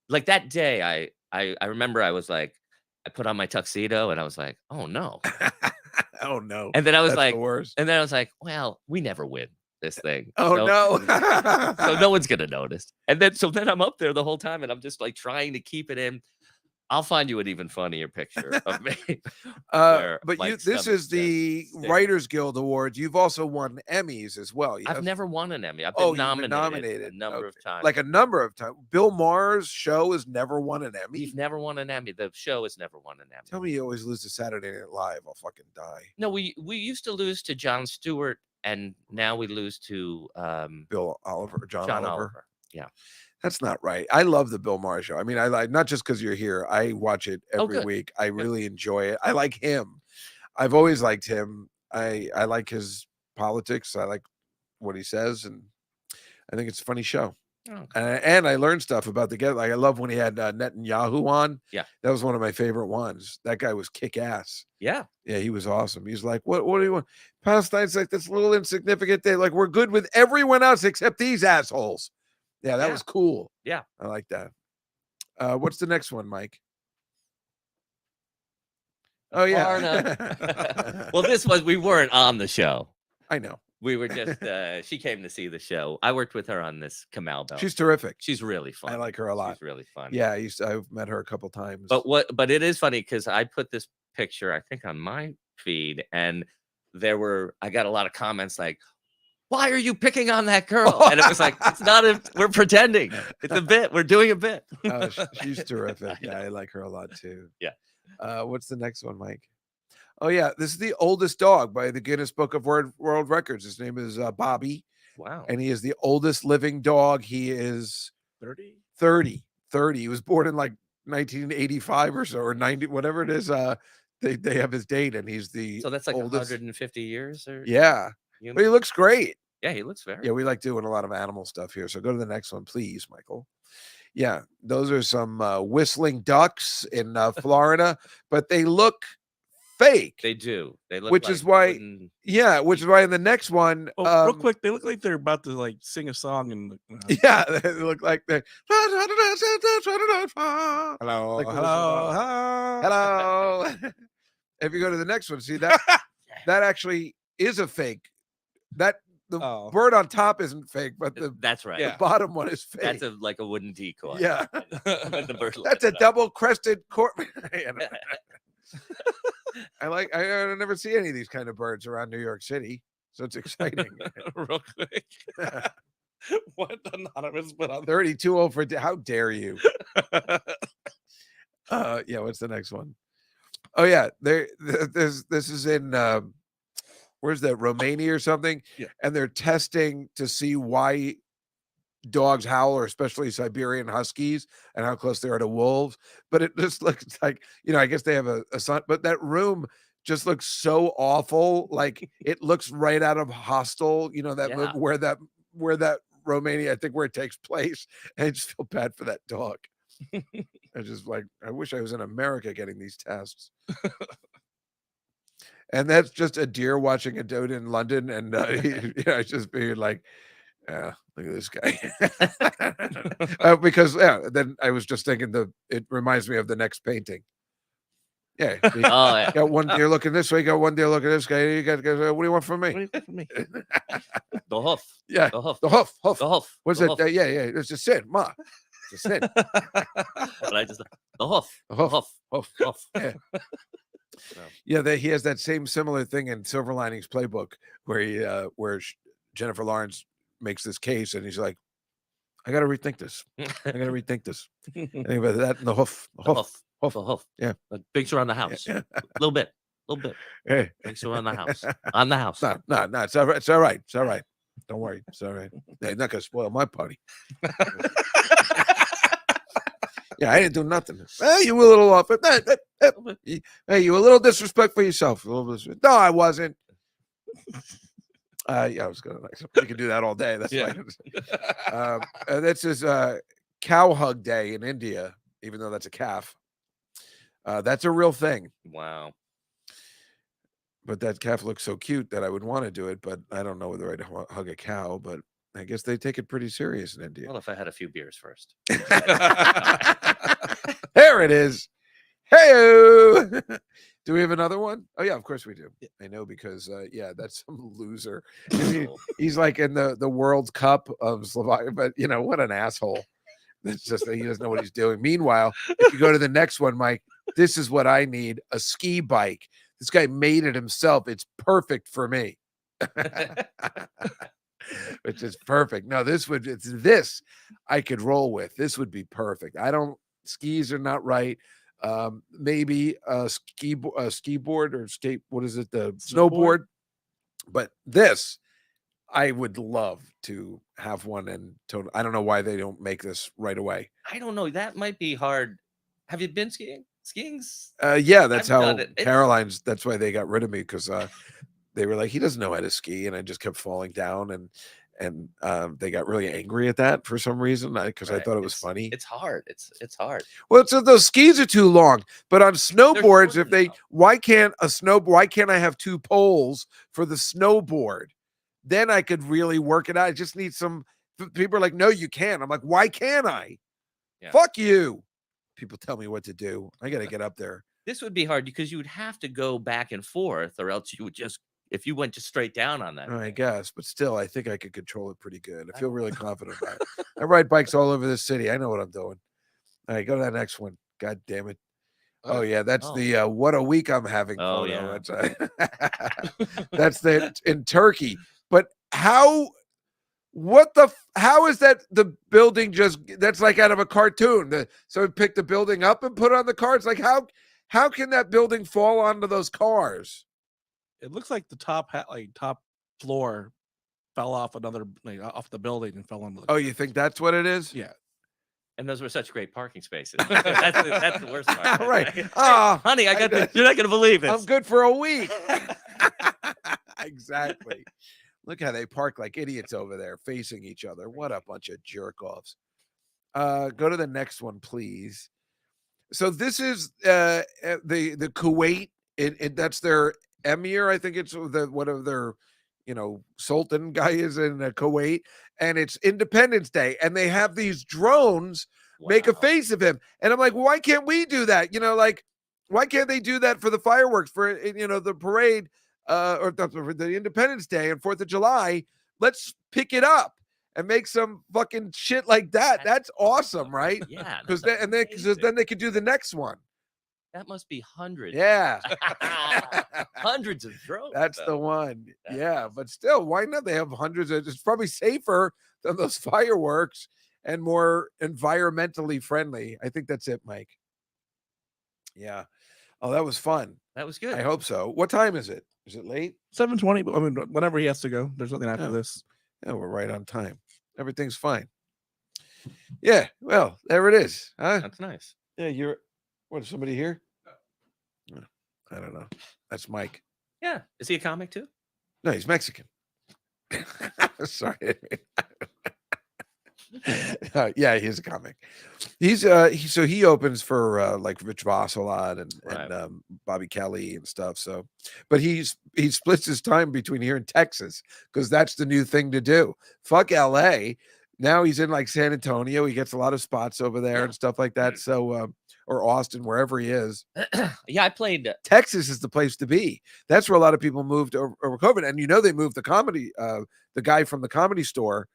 like that day. I remember I was like, I put on my tuxedo and I was like, oh no. Oh no. And then I was That's like, the worst. and then I was like, well, we never win this thing. Oh no. So no one's gonna notice. And then I'm up there the whole time and I'm just like trying to keep it in. I'll find you an even funnier picture of me. But my this stomach is the just sticks. Writers Guild Awards. You've also won Emmys as well. I've Yes? never won an Emmy. I've Oh, been you've been nominated nominated. a number of times. Like a number of times. Bill Maher's show has never won an Emmy. You've never won an Emmy. The show has never won an Emmy. Tell me you always lose to Saturday Night Live. I'll fucking die. No, we used to lose to Jon Stewart, and now we lose to Bill Oliver, John Oliver. Yeah. That's not right. I love the Bill Maher show. I mean, I like not just because you're here. I watch it every good. week. I really enjoy it. I like him. I've always liked him. I like his politics. I like what he says, and I think it's a funny show. Oh, And I learned stuff about the guy. Like I love when he had Netanyahu on. Yeah. That was one of my favorite ones. That guy was kick ass. yeah. Yeah, he was awesome. He's like, what do you want? Palestine's like this little insignificant thing. Like we're good with everyone else except these assholes. Yeah, that was cool. Yeah. I like that. What's the next one, Mike? Oh yeah. Barna. Well, we weren't on the show. I know. We were just she came to see the show. I worked with her on this Kamal Bell. She's terrific. She's really fun. I like her a lot. She's really fun. Yeah, I've met her a couple times. But it is funny because I put this picture, I think, on my feed, and I got a lot of comments like, why are you picking on that girl? And it was like, we're pretending. It's a bit. We're doing a bit. Oh, she's terrific. Yeah, I like her a lot too. Yeah. What's the next one, Mike? Oh yeah, this is the oldest dog by the Guinness Book of World Records. His name is Bobby. Wow. And he is the oldest living dog. He is 30. He was born in like 1985 or so, or 90, whatever it is. They have his date, and he's the So that's like oldest. 150 years, or Yeah, but he looks great. Yeah, he looks very. Yeah, we like doing a lot of animal stuff here. So go to the next one, please, Michael. Yeah, those are some whistling ducks in Florida, but they look fake. They do. They look. Which like is why. wooden- Which is why in the next one. Oh, real quick, they look like they're about to like sing a song and. Yeah, they look like they're. Hello, Like hello. If you go to the next one, see that that actually is a fake. The bird on top isn't fake, but That's right. the bottom one is fake. That's like a wooden decoy. Yeah. The bird That's a looks up. double crested court. I never see any of these kind of birds around New York City, so it's exciting. Real quick. What anonymous put on 32 old for how dare you? Yeah, what's the next one? Oh yeah, this is in where's that, Romania or something? Yeah. And they're testing to see why dogs howl, or especially Siberian Huskies, and how close they are to wolves. But it just looks like, I guess they have a son, but that room just looks so awful. Like it looks right out of Hostel, you know, that Yeah. where that Romania, I think where it takes place. And I just feel bad for that dog. I just like, I wish I was in America getting these tests. And that's just a deer watching a dude in London, and just being like, yeah, look at this guy. Because then I was just thinking it reminds me of the next painting. Yeah, you Oh, yeah. got one deer looking this way, got one deer looking this guy. You got what do you want from me? What do you want from me? The hoof. Yeah, The hoof. the hoof. The hoof. What's the it? hoof. Yeah, it's a sin, ma. It's a sin. But I just the hoof. The The hoof. hoof. Hoof. Hoof. Yeah. So, Yeah, he has that same similar thing in Silver Linings Playbook where Jennifer Lawrence makes this case, and he's like, I got to rethink this. I got to rethink this. Think about that and the hoof. the hoof. Hoof. The hoof. Yeah. Like big around the house. Yeah. A little bit. Hey. Big around the house. On the house. No, it's all right. It's all right. It's all right. Don't worry. It's all right. They're not gonna spoil my party. Yeah, I didn't do nothing. Hey, you were a little off. Hey, you were a little disrespectful yourself. A little bit. No, I wasn't. Yeah, I was gonna. We could do that all day. That's why. That's his cow hug day in India, even though that's a calf. That's a real thing. Wow. But that calf looks so cute that I would want to do it, but I don't know whether I'd hug a cow. But I guess they take it pretty serious in India. Well, if I had a few beers first. There it is. Hey, do we have another one? Oh yeah, of course we do. I know because that's some loser. He's like in the World Cup of Slovakia, but what an asshole. It's just that he doesn't know what he's doing. Meanwhile, if you go to the next one, Mike, this is what I need: a ski bike. This guy made it himself. It's perfect for me. Which is perfect. No, this I could roll with. This would be perfect. Skis are not right. Maybe a skiboard or skate. What is it? The snowboard. But this, I would love to have one. And I don't know why they don't make this right away. I don't know. That might be hard. Have you been skiing? Skiing's Yeah, that's I've how done it. Caroline's. That's why they got rid of me, because they were like, he doesn't know how to ski, and I just kept falling down, and they got really angry at that for some reason, because I thought it was funny. It's hard. It's hard. Well, those skis are too long, but on snowboards, why can't I have two poles for the snowboard? Then I could really work it out. I just need some. People are like, no, you can't. I'm like, why can't I? Yeah. Fuck you. People tell me what to do. I got to get up there. This would be hard because you would have to go back and forth, or else you would if you went just straight down on that. I guess, but still, I think I could control it pretty good. I feel really confident about it. I ride bikes all over this city. I know what I'm doing. All right, go to that next one. God damn it. Oh yeah, that's the what a week I'm having. Oh photo. Yeah, that's in Turkey. But how is that the building that's like out of a cartoon? So we picked the building up and put it on the cars. Like how can that building fall onto those cars? It looks like the top floor fell off off the building and fell onto the cars. Oh, you think that's what it is? Yeah. And those were such great parking spaces. That's the worst part. Right. Oh, honey, you're not going to believe this. I'm good for a week. Exactly. Look how they park like idiots over there facing each other. What a bunch of jerk-offs. Go to the next one, please. So this is the Kuwait. That's their emir. I think it's one of their, sultan guy is in Kuwait, and it's Independence Day, and they have these drones make a face of him, and I'm like, why can't we do that? Why can't they do that for the fireworks for the parade? Or the Independence Day and 4th of July, let's pick it up and make some fucking shit like that. That's awesome, right? Yeah. Because then they could do the next one. That must be hundreds. Yeah. Hundreds of drones. That's the one. Yeah, but still, why not? They have hundreds. It's probably safer than those fireworks and more environmentally friendly. I think that's it, Mike. Yeah. Oh, that was fun. That was good. I hope so. What time is it? Is it late? 7:20. But I mean, whenever he has to go, there's nothing after this. Yeah, we're right on time. Everything's fine. Yeah. Well, there it is. Huh? That's nice. Yeah. What? Is somebody here? I don't know. That's Mike. Yeah. Is he a comic too? No, he's Mexican. Sorry. Yeah, he's a comic. He's he opens for like Rich Voss a lot and Right. Bobby Kelly and stuff. So, but he splits his time between here and Texas because that's the new thing to do. Fuck LA. Now he's in like San Antonio. He gets a lot of spots over there Yeah. and stuff like that. So, or Austin, wherever he is. Yeah, I played. Texas is the place to be. That's where a lot of people moved over COVID. And they moved the comedy. The guy from the Comedy Store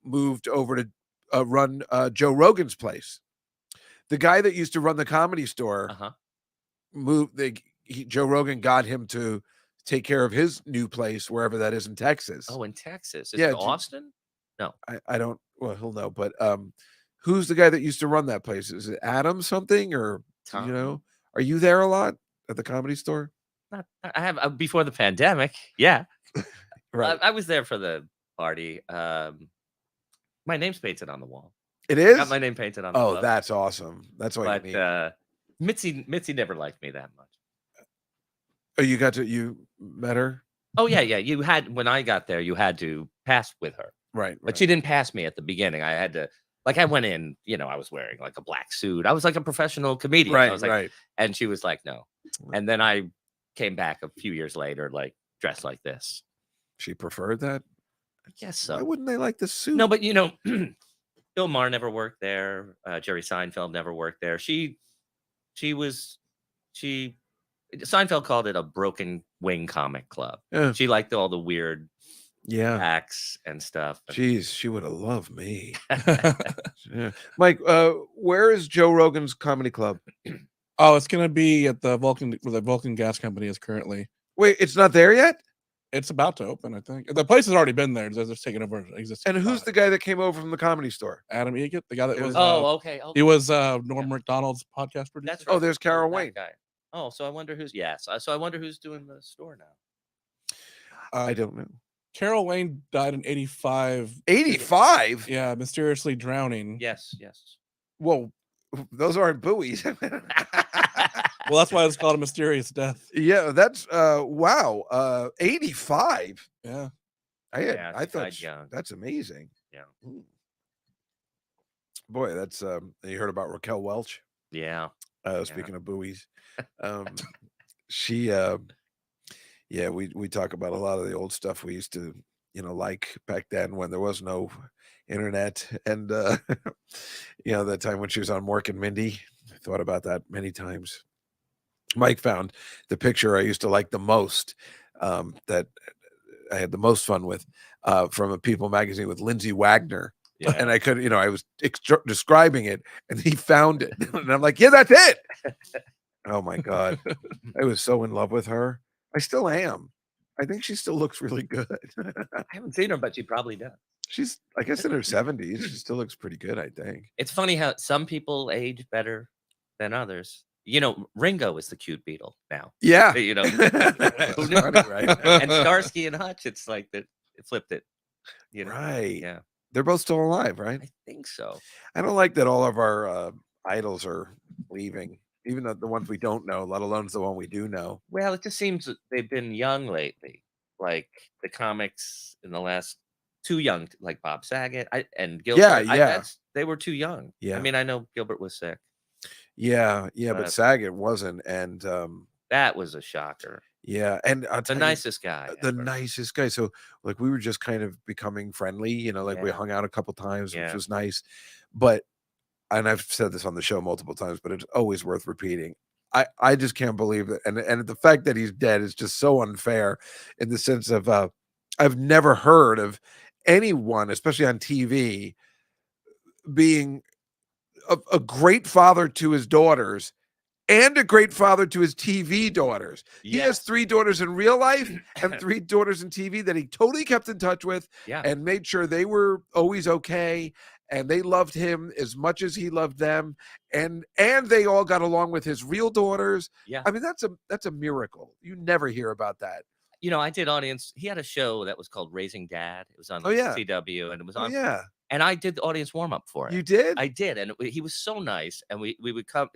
moved over to run Joe Rogan's place. The guy that used to run the Comedy Store moved. Joe Rogan got him to take care of his new place wherever that is in Texas. Oh, in Texas? Is it Austin? No, I don't. Well, he'll know. But who's the guy that used to run that place? Is it Adam something or Tom? Are you there a lot at the Comedy Store? Not. I have before the pandemic. Yeah, Right. I was there for the party. My name's painted on the wall. It is? Got my name painted on the wall. Oh, that's awesome. That's what you need. Mitzi never liked me that much. Oh, you met her? Oh, yeah. You had, when I got there, you had to pass with her. Right. But she didn't pass me at the beginning. I had to, like, I went in, I was wearing like a black suit. I was like a professional comedian. Right, I was like, right. And she was like, no. And then I came back a few years later, like dressed like this. She preferred that? I guess so. Why wouldn't they like the suit? No, but Bill Maher never worked there. Jerry Seinfeld never worked there. Seinfeld called it a broken wing comic club. Yeah. She liked all the weird acts and stuff. Jeez, she would have loved me. Yeah. Mike, where is Joe Rogan's comedy club? Oh, it's gonna be at the Vulcan, where the Vulcan Gas Company is currently. Wait, it's not there yet? It's about to open, I think. The place has already been there. They're just taking over existing. And who's the guy that came over from the Comedy Store? Adam Egget, the guy that was. Okay. He was Norm Macdonald's podcast producer. That's right. Oh, there's Carol That Wayne. guy. Oh, so I wonder who's So I wonder who's doing the store now. I don't know. Carol Wayne died in 85. 85? Yeah, mysteriously drowning. Yes. Whoa, those aren't buoys. Well, that's why it's called a mysterious death. Yeah, that's wow. 85. Yeah. I thought young. that's amazing. Yeah. Boy, that's you heard about Raquel Welch? Yeah. Speaking of buoys. She we talk about a lot of the old stuff we used to, like back then when there was no internet and that time when she was on Mork and Mindy. I thought about that many times. Mike found the picture I used to like the most, that I had the most fun with, from a People magazine with Lindsay Wagner. Yeah. And I could, I was describing it and he found it. And I'm like, yeah, that's it. Oh my God. I was so in love with her. I still am. I think she still looks really good. I haven't seen her, but she probably does. She's, I guess, in her 70s. She still looks pretty good, I think. It's funny how some people age better than others. Ringo is the cute Beatle now. Yeah. Who knew? Funny, right? And Starsky and Hutch, it's like that. It flipped it. Right. Yeah. They're both still alive, right? I think so. I don't like that all of our idols are leaving, even though the ones we don't know, let alone the one we do know. Well, it just seems that they've been young lately. Like the comics in the last too young, like Bob Saget and Gilbert. Yeah. They were too young. Yeah. I mean, I know Gilbert was sick. Yeah, but Saget wasn't, and that was a shocker. Yeah, and the nicest guy. The nicest guy. So, like, we were just kind of becoming friendly, we hung out a couple times, which was nice. But, and I've said this on the show multiple times, but it's always worth repeating. I just can't believe it, and the fact that he's dead is just so unfair, in the sense of I've never heard of anyone, especially on TV, being a great father to his daughters and a great father to his TV daughters. Yes. He has 3 daughters in real life and 3 daughters in TV that he totally kept in touch with and made sure they were always okay. And they loved him as much as he loved them. And they all got along with his real daughters. Yeah. I mean, that's a miracle. You never hear about that. I did audience. He had a show that was called Raising Dad. It was on CW, and it was on. And I did the audience warm up for it. You did? I did, and he was so nice. And we would come.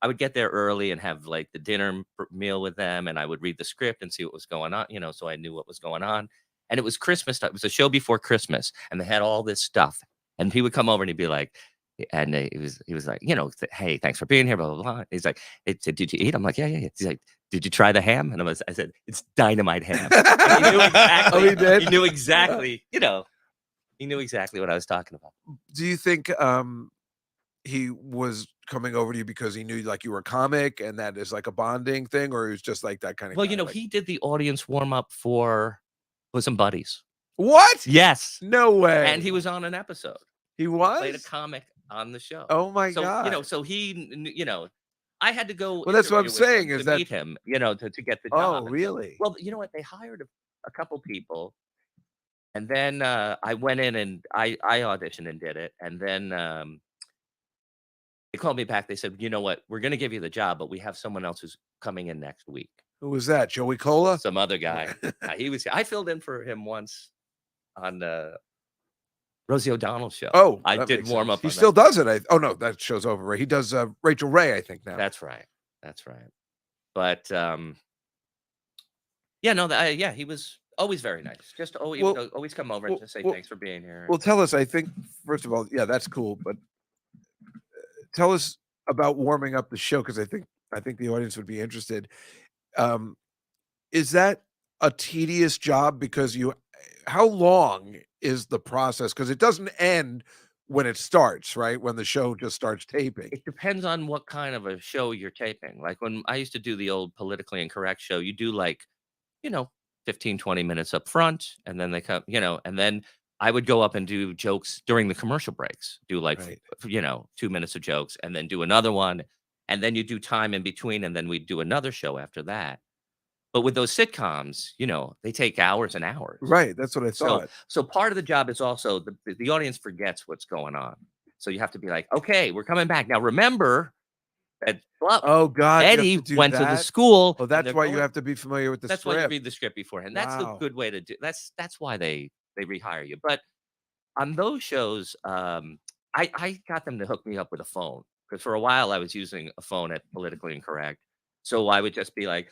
I would get there early and have like the dinner meal with them, and I would read the script and see what was going on, so I knew what was going on. And it was Christmas time. It was a show before Christmas, and they had all this stuff. And he would come over and he'd be like, and he was like, hey, thanks for being here, blah blah blah. He's like, hey, did you eat? I'm like, yeah, yeah, yeah. He's like, did you try the ham? And I said, it's dynamite ham. And he knew exactly. Oh, he did? He knew exactly. He knew exactly what I was talking about. Do you think he was coming over to you because he knew like you were a comic and that is like a bonding thing, or he was just like that kind of Well, guy? Like, he did the audience warm up for Bosom Buddies. what? Yes. No way. And he was on an episode. He He was? played a comic on the show. Oh my So, God. so he, I had to go. Well, that's what I'm interview with him saying, is to that- meet him, to get the Oh, job. And so- really? well, you know what? They hired a couple people, and then I went in and I auditioned and did it, and then they called me back. They said, you know what? We're going to give you the job, but we have someone else who's coming in next week. Who was that? Joey Cola? Some other guy. I filled in for him once on Rosie O'Donnell's show. Oh, I that did makes warm sense. up. He on still that. does it. Oh no, that show's over. Right? He does Rachel Ray, I think now. That's right. That's right. But yeah, no, yeah, he was always very nice. Just always, Well- always come over well- and just say well- thanks for being here. Well, tell us. I think first of all, yeah, that's cool. But tell us about warming up the show, because I think the audience would be interested. Is that a tedious job? Because how long is the process? Because it doesn't end when it starts, right? When the show just starts taping. It depends on what kind of a show you're taping. Like when I used to do the old politically incorrect show, you do like, 15, 20 minutes up front, and then they come, and then I would go up and do jokes during the commercial breaks, do like, Right. 2 minutes of jokes, and then do another one. And then you do time in between, and then we do another show after that. But with those sitcoms, they take hours and hours. Right. That's what I So, thought. so part of the job is also the audience forgets what's going on. So you have to be like, okay, we're coming back. Now remember that Oh God, you have Eddie to do went to the that? school. Oh, and that's they're why you going- have to be familiar with the That's why you script. read the script beforehand. That's Wow. the good way to do. That's why they rehire you. But on those shows, I got them to hook me up with a phone, because for a while I was using a phone at Politically Incorrect. So I would just be like,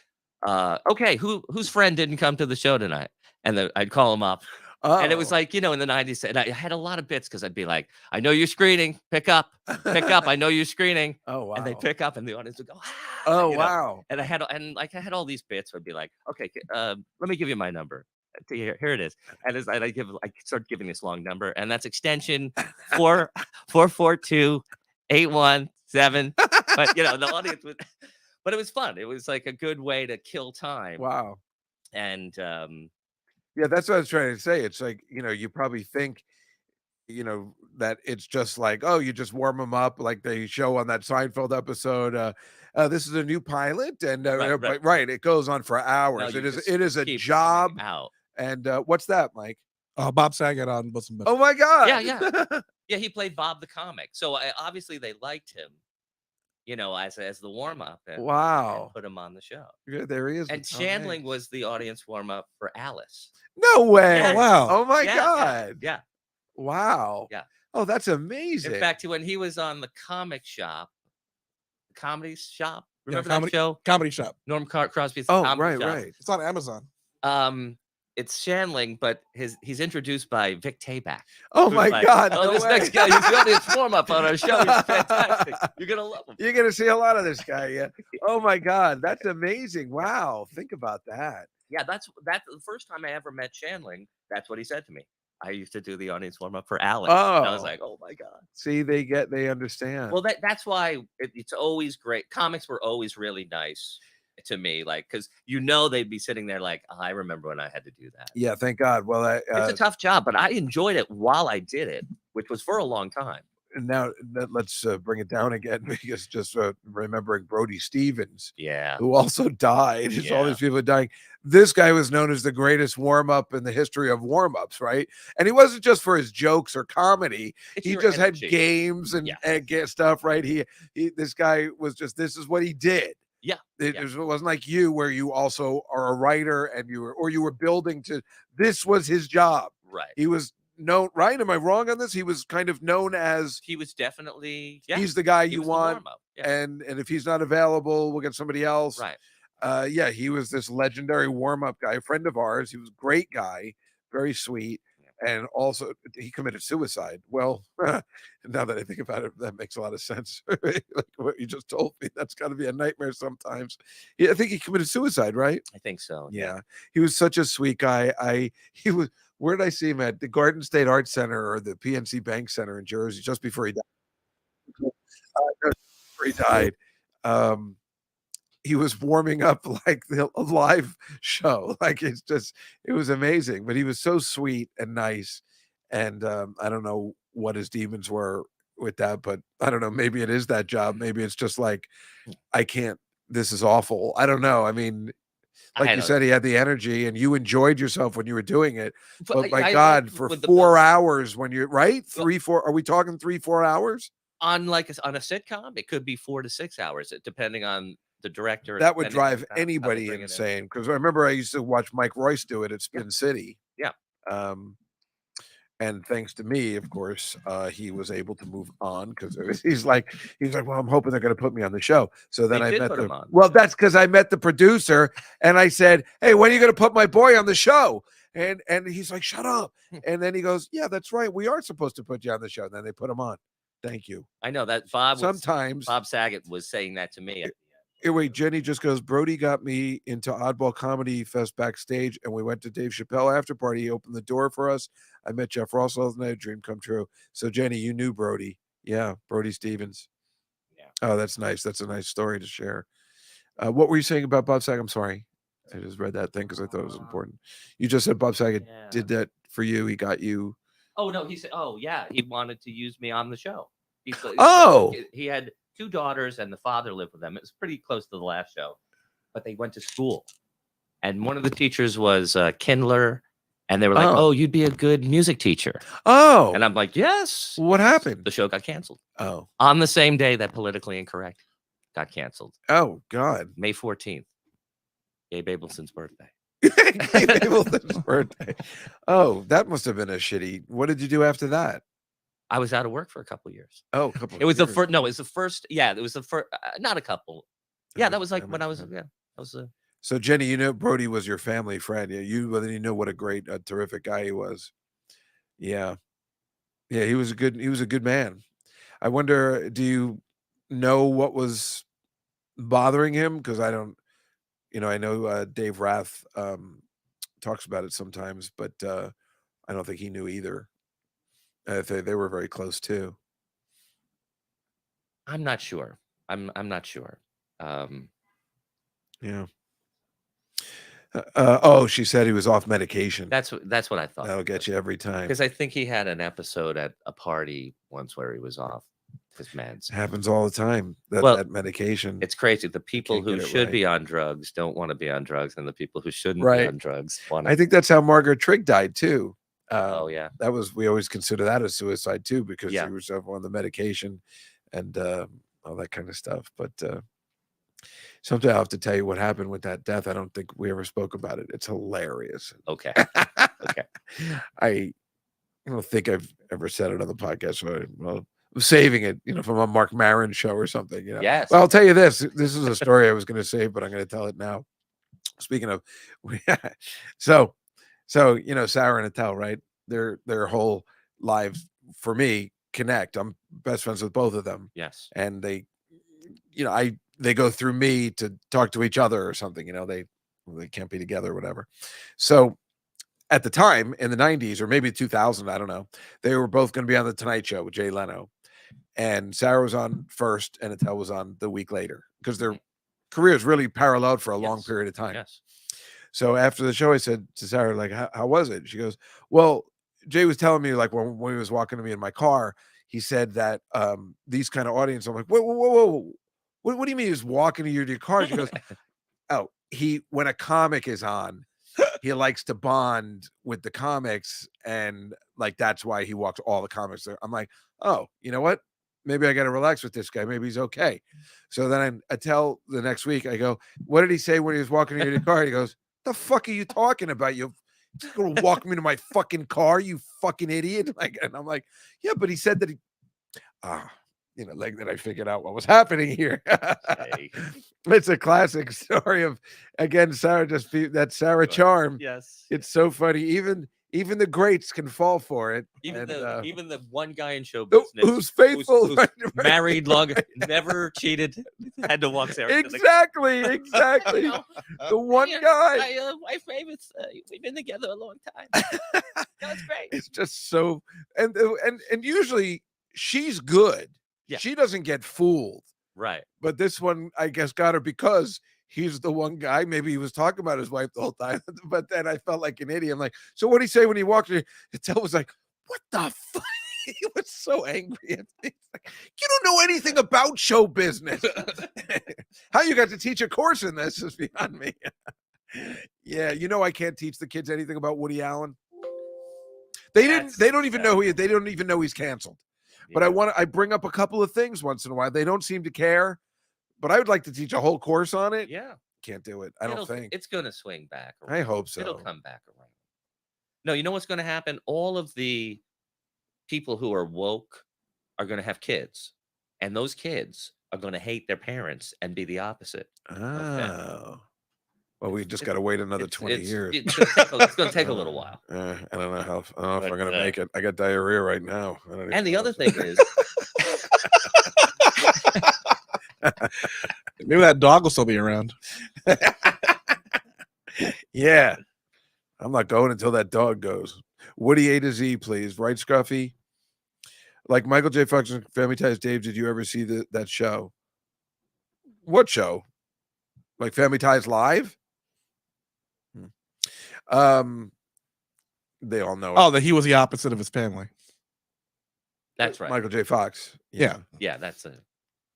okay, whose friend didn't come to the show tonight? And then I'd call them up. And it was Oh. like, in the 90s, and I had a lot of bits, because I'd be like, I know you're screening, pick up, I know you're screening. Oh wow. And they pick up, and the audience would go, Oh you know. wow. And I had all these bits. I'd be like, okay, let me give you my number. Here it is. And I start giving this long number, and that's extension 442-817. But the audience would, but it was fun. It was like a good way to kill time. Wow. And Yeah, that's what I was trying to say. It's like, you probably think, that it's just like, oh, you just warm them up like they show on that Seinfeld episode. This is a new pilot, and Right, but right, it goes on for hours. you It is just it is a keep job. coming out. And what's that, Mike? Bob Saget on Bosom Buddies. Oh my God. Yeah. Yeah, he played Bob the comic. So obviously they liked him, as the warm up. And Wow. put him on the show. Yeah, there he is. And with Tom Chandling Hanks. was the audience warm up for Alice. No way. Yes. Oh, wow. Oh my Yeah, God. Yeah. Wow. Yeah. Oh, that's amazing. In fact, when he was on the comic shop, comedy shop, Yeah, remember that show? Comedy Shop. Norm Crosby's Oh, comedy right, shop. right. It's on Amazon. It's Chandling, but he's introduced by Vic Tayback. Oh who's my like, God. Oh, no this way. next guy, he's the audience warm up on our show. He's fantastic. You're gonna love him. You're gonna see a lot of this guy. Yeah. Oh my God, that's amazing. Wow. Think about that. Yeah, that's the first time I ever met Chandling. That's what he said to me. I used to do the audience warm up for Alex. And I was Oh. like, oh my God. See, they understand. Well, that's why it's always great. Comics were always really nice to me, like, because they'd be sitting there like, I remember when I had to do that. Yeah, thank God. Well, It's a tough job, but I enjoyed it while I did it, which was for a long time. now let's bring it down again, because just remembering Brody Stevens, Yeah. who also died. There's all Yeah. these people dying. This guy was known as the greatest warm-up in the history of warm-ups, right? And he wasn't just for his jokes or comedy. It's He your just energy. had games and, Yeah. and get stuff, right? This guy was just, this is what he did. Yeah. It, Yeah. it wasn't like you, where you also are a writer and you were building to, this was his job. Right. He was known, right? Am I wrong on this? He was kind of known as He was definitely he's the guy he you was the want, warm-up. Yeah, and if he's not available, we'll get somebody else. right. Yeah, he was this legendary warm-up guy, a friend of ours. He was a great guy, very sweet, and also he committed suicide. Well, now that I think about it, that makes a lot of sense. Like what you just told me, that's got to be a nightmare sometimes. Yeah, I think he committed suicide, right? I think so. Yeah, he was such a sweet guy. He was. Where did I see him at? The Garden State Art Center or the PNC Bank Center in Jersey, just before he died. Just before he died. He was warming up like a live show. Like it was amazing. But he was so sweet and nice. And I don't know what his demons were with that, but I don't know. Maybe it is that job. Maybe it's just like I can't. This is awful. I don't know. I mean, like I you don't said, he had the energy, and you enjoyed yourself when you were doing it. But my I God, like for with the 4 bus hours when you're right, Well 3, 4. Are we talking 3, 4 hours? on on a sitcom, it could be 4 to 6 hours, depending on the director, That would depending on drive how they anybody bring it in. insane. Because I remember I used to watch Mike Royce do it at Yeah, Spin City. yeah. Um, and thanks to me, of course, he was able to move on because he's like, well, I'm hoping they're going to put me on the show. So They then I did met put him on. well, that's because I met the producer and I said, hey, when are you going to put my boy on the show? And he's like, shut up. And then he goes, yeah, that's right. We are supposed to put you on the show. And then they put him on. Thank you. I know that Sometimes Bob Saget was saying that to me. Wait, Jenny just goes, Brody got me into Oddball Comedy Fest backstage, and we went to Dave Chappelle after party. He opened the door for us. I met Jeff Ross last night. Dream come true. So, Jenny, you knew Brody. Yeah, Brody Stevens. Yeah. Oh, that's nice. That's a nice story to share. What were you saying about Bob Saget? I'm sorry. I just read that thing because I thought it was important. You just said Bob Saget did that for you. He got you. Oh no, he said, "Oh yeah, he wanted to use me on the show." Oh, He had 2 daughters, and the father lived with them. It was pretty close to the last show, but they went to school, and one of the teachers was Kindler, and they were like, Oh. "Oh, you'd be a good music teacher." oh. And I'm like, "Yes." What happened? The show got canceled Oh, on the same day that Politically Incorrect got canceled, oh, God. May 14th, Gabe Abelson's birthday. Gabe Abelson's birthday. Oh, that must have been a shitty. What did you do after that? I was out of work for a couple years. Oh, a couple. It was the years. first. No, it was the first. Yeah, it was the first. Not a couple. Yeah, that was like Damn when it, I was. man. Yeah, that was a. So Jenny, you know Brody was your family friend. Yeah, you know what a great, terrific guy he was. Yeah, yeah, he was a good man. I wonder, do you know what was bothering him? Because I don't, I know Dave Rath talks about it sometimes, but I don't think he knew either. They were very close too. I'm not sure. I'm not sure. Yeah. Oh, she said he was off medication. That's what I thought. That'll get you every time. Because I think he had an episode at a party once where he was off his meds. Happens all the time. Well, That medication. It's crazy. The people can't who get it should right. be on drugs don't want to be on drugs, and the people who shouldn't be Right. on drugs want I to. think that's how Margaret Trigg died too. Oh yeah. We always consider that a suicide too because Yeah. she was on the medication and all that kind of stuff. But someday I'll have to tell you what happened with that death. I don't think we ever spoke about it. It's hilarious. Okay. Okay. I don't think I've ever said it on the podcast. So I'm saving it, from a Mark Maron show or something. Yes. Well, I'll tell you this. This is a story I was going to save, but I'm going to tell it now. Speaking of, so Sarah and Attell, right? Their whole lives for me connect. I'm best friends with both of them, Yes. and they go through me to talk to each other or something. They can't be together or whatever. So at the time in the 90s or maybe 2000, I don't know, they were both going to be on the Tonight Show with Jay Leno, and Sarah was on first and Attell was on the week later because their careers really paralleled for a long Yes. period of time. Yes. So after the show, I said to Sarah, like, how was it? She goes, well, Jay was telling me, like, when he was walking to me in my car, he said that these kind of audience, I'm like, whoa. What do you mean he's walking to your car? She goes, oh, when a comic is on, he likes to bond with the comics, and like that's why he walks all the comics there. I'm like, oh, you know what? Maybe I got to relax with this guy. Maybe he's okay. So then I tell the next week, I go, what did he say when he was walking to your car? He goes, the fuck are you talking about? He's gonna walk me to my fucking car, you fucking idiot. Like, and I'm like, yeah, but he said that he like that I figured out what was happening here. Okay. It's a classic story of, again, Sarah that Sarah charm. Yes. It's so funny. Even the greats can fall for it. Even And, even the one guy in show who- business who's faithful, who's right, married long, right. never cheated, had to walk Sarah. to the- Exactly. You know, The one "Hey, guy. my wife Mavis, we've been together a long time. That's great. It's just so, and usually she's good. Yeah. She doesn't get fooled. Right. But this one, I guess, got her because he's the one guy. Maybe he was talking about his wife the whole time. But then I felt like an idiot. I'm like, so what did he say when he walked in? Tell was like, what the fuck? He was so angry. It's like, you don't know anything about show business. How you got to teach a course in this is beyond me. Yeah, I can't teach the kids anything about Woody Allen. They don't even know they don't even know he's canceled. But I bring up a couple of things once in a while. They don't seem to care, but I would like to teach a whole course on it. Yeah. Can't do it. I don't think. It's going to swing back around. I hope so. It'll come back around. No, you know what's going to happen? All of the people who are woke are going to have kids, and those kids are going to hate their parents and be the opposite. Oh. Well, we just got to wait another 20 years. It's going to take a little while. I don't know if I'm going to make it. I got diarrhea right now. And the other thing is, Maybe that dog will still be around. Yeah. I'm not going until that dog goes. Woody A to Z, please. Right, Scruffy? Like Michael J. Fox and Family Ties. Dave, did you ever see that show? What show? Like Family Ties Live? They all know it. Oh, that he was the opposite of his family. that's right. Michael J. Fox. Yeah. Yeah, that's it.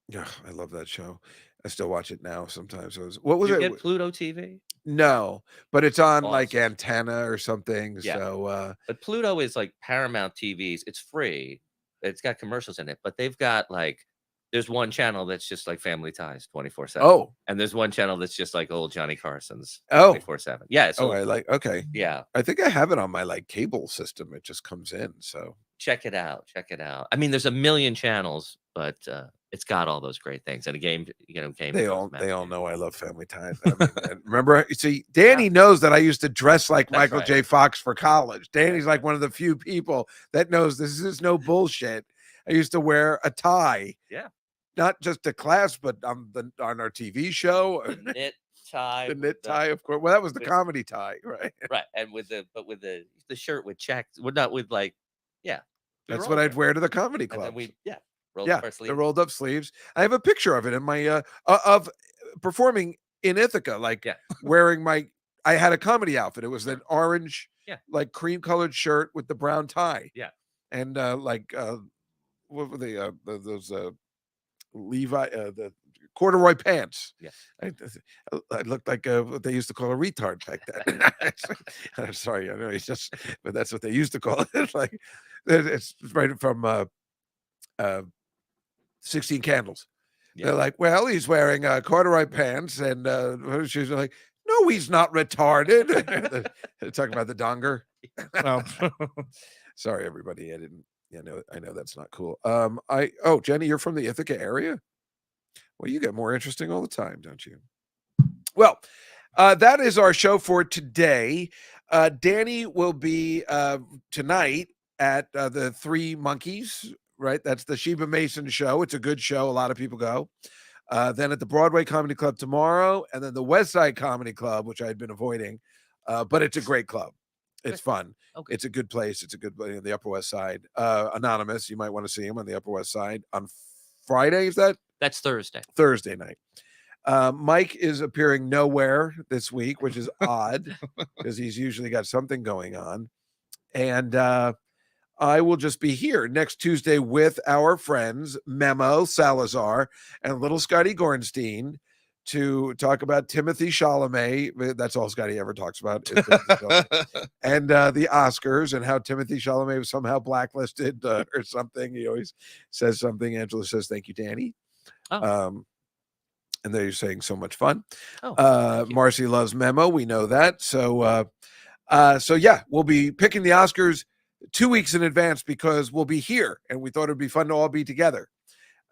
Yeah, I love that show. I still watch it now sometimes. What was Did it? you get Pluto TV? No, but it's on like Awesome. Antenna or something. Yeah. So But Pluto is like Paramount TV's. It's free. It's got commercials in it, but they've got like, there's one channel that's just like Family Ties 24/7. oh, And there's one channel that's just like old Johnny Carson's Oh. 24/7. Yeah. So I like, okay. yeah, I think I have it on my like cable system. It just comes in. So check it out. Check it out. I mean, there's a million channels, but it's got all those great things. And a game, they all know I love Family Ties. I mean, and remember, see, Danny knows that I used to dress like That's Michael right. J. Fox for college. Danny's like one of the few people that knows this is no bullshit. I used to wear a tie. Yeah. Not just to class, but on our TV show. The knit tie. The with knit tie, of course. Well, that was the with- comedy tie, right? Right. And with the shirt with checks. Well, not with like, yeah. we That's were what all I'd there. wear to the comedy And club. then we, rolled Yeah, up our the sleeves. rolled up sleeves. I have a picture of it in my of performing in Ithaca, like Yeah. wearing I had a comedy outfit. It was an orange, Yeah. like cream colored shirt with the brown tie. Yeah. And what were they? Those Levi, the corduroy pants. Yeah. I looked like what they used to call a retard back then. I'm sorry, I know he's just, but that's what they used to call it. Like it's right from 16 Candles. Yeah. They're like, well, he's wearing corduroy pants, and she's like, no, he's not retarded. They're talking about the donger. Oh. Sorry, everybody. I know that's not cool. Jenny, you're from the Ithaca area? Well, you get more interesting all the time, don't you? Well, that is our show for today. Danny will be tonight at the Three Monkeys, right? That's the Sheba Mason show. It's a good show. A lot of people go. Then at the Broadway Comedy Club tomorrow, and then the West Side Comedy Club, which I had been avoiding, but it's a great club. It's fun. Okay. It's a good place. It's a good place on the Upper West Side. Anonymous, you might want to see him on the Upper West Side on Friday. Is that That's Thursday. Thursday night? Mike is appearing nowhere this week, which is odd because he's usually got something going on. And I will just be here next Tuesday with our friends Memo Salazar and little Scotty Gornstein to talk about Timothy Chalamet. That's all Scotty ever talks about. Is Timothy Chalamet. And the Oscars and how Timothy Chalamet was somehow blacklisted or something. He always says something. Angela says, thank you, Danny. Oh. And they're saying so much fun. Oh, thank you. Marcy loves Memo. We know that. So So yeah, we'll be picking the Oscars 2 weeks in advance because we'll be here, and we thought it'd be fun to all be together.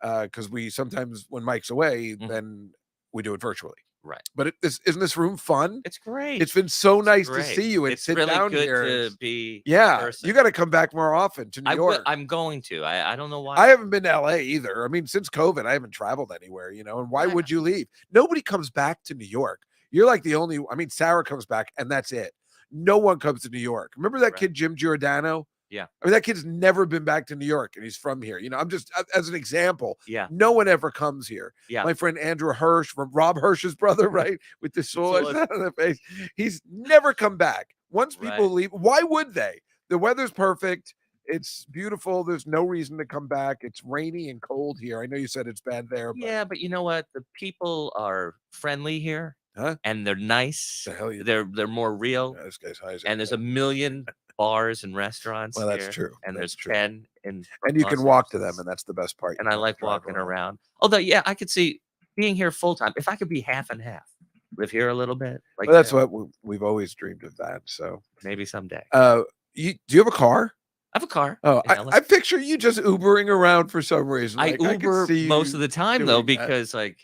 Because we sometimes, when Mike's away, then we do it virtually. Right. But isn't this room fun? It's great. It's been so nice to great. see you and It's sit really down good here. to be in Yeah, person. you got to come back more often to New York. I'm going to. I don't know why. I haven't been to LA either. I mean, since COVID, I haven't traveled anywhere, you know, and why would you leave? Nobody comes back to New York. You're like the only, I mean, Sarah comes back and that's it. No one comes to New York. Remember that kid, Jim Giordano? Yeah. I mean, that kid's never been back to New York and he's from here. You know, I'm just, as an example, Yeah. no one ever comes here. Yeah. My friend Andrew Hirsch, from Rob Hirsch's brother, right? With the sores on the face. He's never come back. Once people leave, why would they? The weather's perfect. It's beautiful. There's no reason to come back. It's rainy and cold here. I know you said it's bad there. But... Yeah, but you know what? The people are friendly here. Huh? And they're nice. The hell you they're more real. Yeah, this guy's high. And there's a million bars and restaurants. Well, that's here, true. And that's there's 10 in and you can walk to them, and that's the best part. And I like walking around. Although, yeah, I could see being here full time. If I could be half and half, live here a little bit. Like well, that's what we've always dreamed of. That so maybe someday. Do you have a car? I have a car. Oh, I picture you just Ubering around for some reason. Like, I Uber most of the time though, because like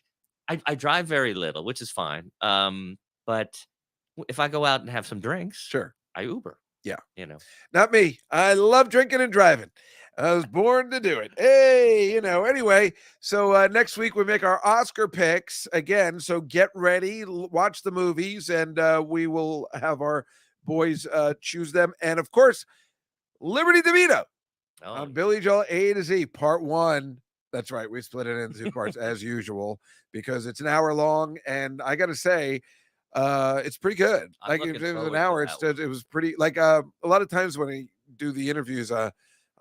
I drive very little, which is fine. But if I go out and have some drinks, sure, I Uber. Yeah, you know, not me. I love drinking and driving. I was born to do it. Hey, you know. Anyway, so next week we make our Oscar picks again. So get ready, watch the movies, and we will have our boys choose them. And of course, Liberty DeVito on Billy Joel A to Z Part 1. That's right. We split it into 2 parts as usual because it's an hour long, and I got to say, it's pretty good. Like if it was an hour, it was pretty. Like a lot of times when I do the interviews, I'm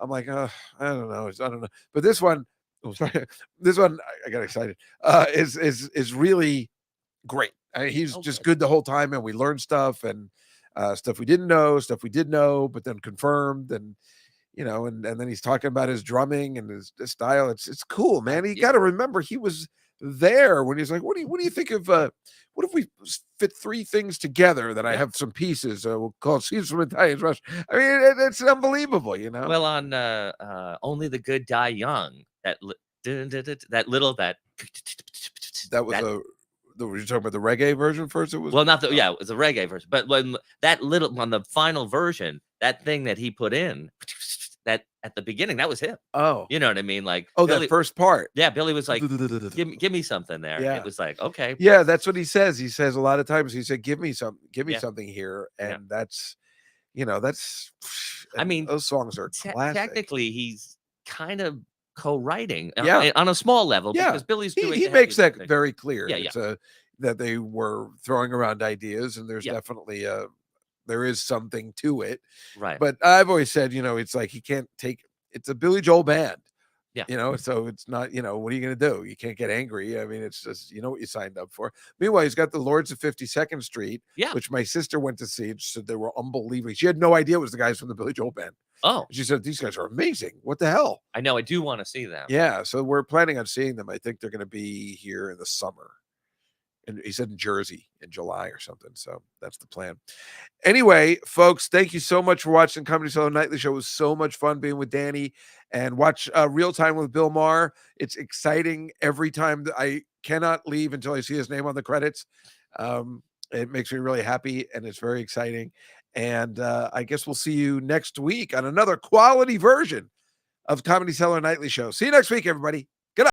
like, I don't know, I don't know. But this one, this one, I got excited. Is really great. I mean, he's just good the whole time, and we learned stuff and stuff we didn't know, stuff we did know, but then confirmed, and you know, and then he's talking about his drumming and his style. It's cool, man. You got to remember he was there when he's like, what do you think of what if we fit 3 things together that I have some pieces we'll call Seeds from Italian Rush. I mean, it's unbelievable, you know. Well, on Only the Good Die Young, that little that was were you talking about the reggae version first? It was well, not the it was a reggae version, but when that little on the final version, that thing that he put in that at the beginning, that was him. Oh, you know what I mean? Like Billy, that first part. Yeah, Billy was like, give me something there. Yeah. It was like, okay. Yeah, that's what he says. He says a lot of times, he said, give me something here. And that's, you know, that's, I mean, those songs are classic. Technically, he's kind of co-writing on a small level because Billy's doing he makes that very clear. Yeah, it's that they were throwing around ideas, and there's definitely there is something to it, right? But I've always said, you know, it's like he can't take it's a Billy Joel band, you know, so it's not, you know, what are you gonna do? You can't get angry. I mean, it's just, you know what you signed up for. Meanwhile, he's got the Lords of 52nd Street, which my sister went to see. She said they were unbelievable. She had no idea it was the guys from the Billy Joel band. Oh, she said these guys are amazing. What the hell? I know. I do want to see them. Yeah, so we're planning on seeing them. I think they're going to be here in the summer, and he said in Jersey in July or something. So that's the plan. Anyway, folks, thank you so much for watching Comedy Cellar Nightly Show. It was so much fun being with Danny, and watch Real Time with Bill Maher. It's exciting every time. I cannot leave until I see his name on the credits. It makes me really happy, and it's very exciting. And I guess we'll see you next week on another quality version of Comedy Cellar Nightly Show. See you next week, everybody.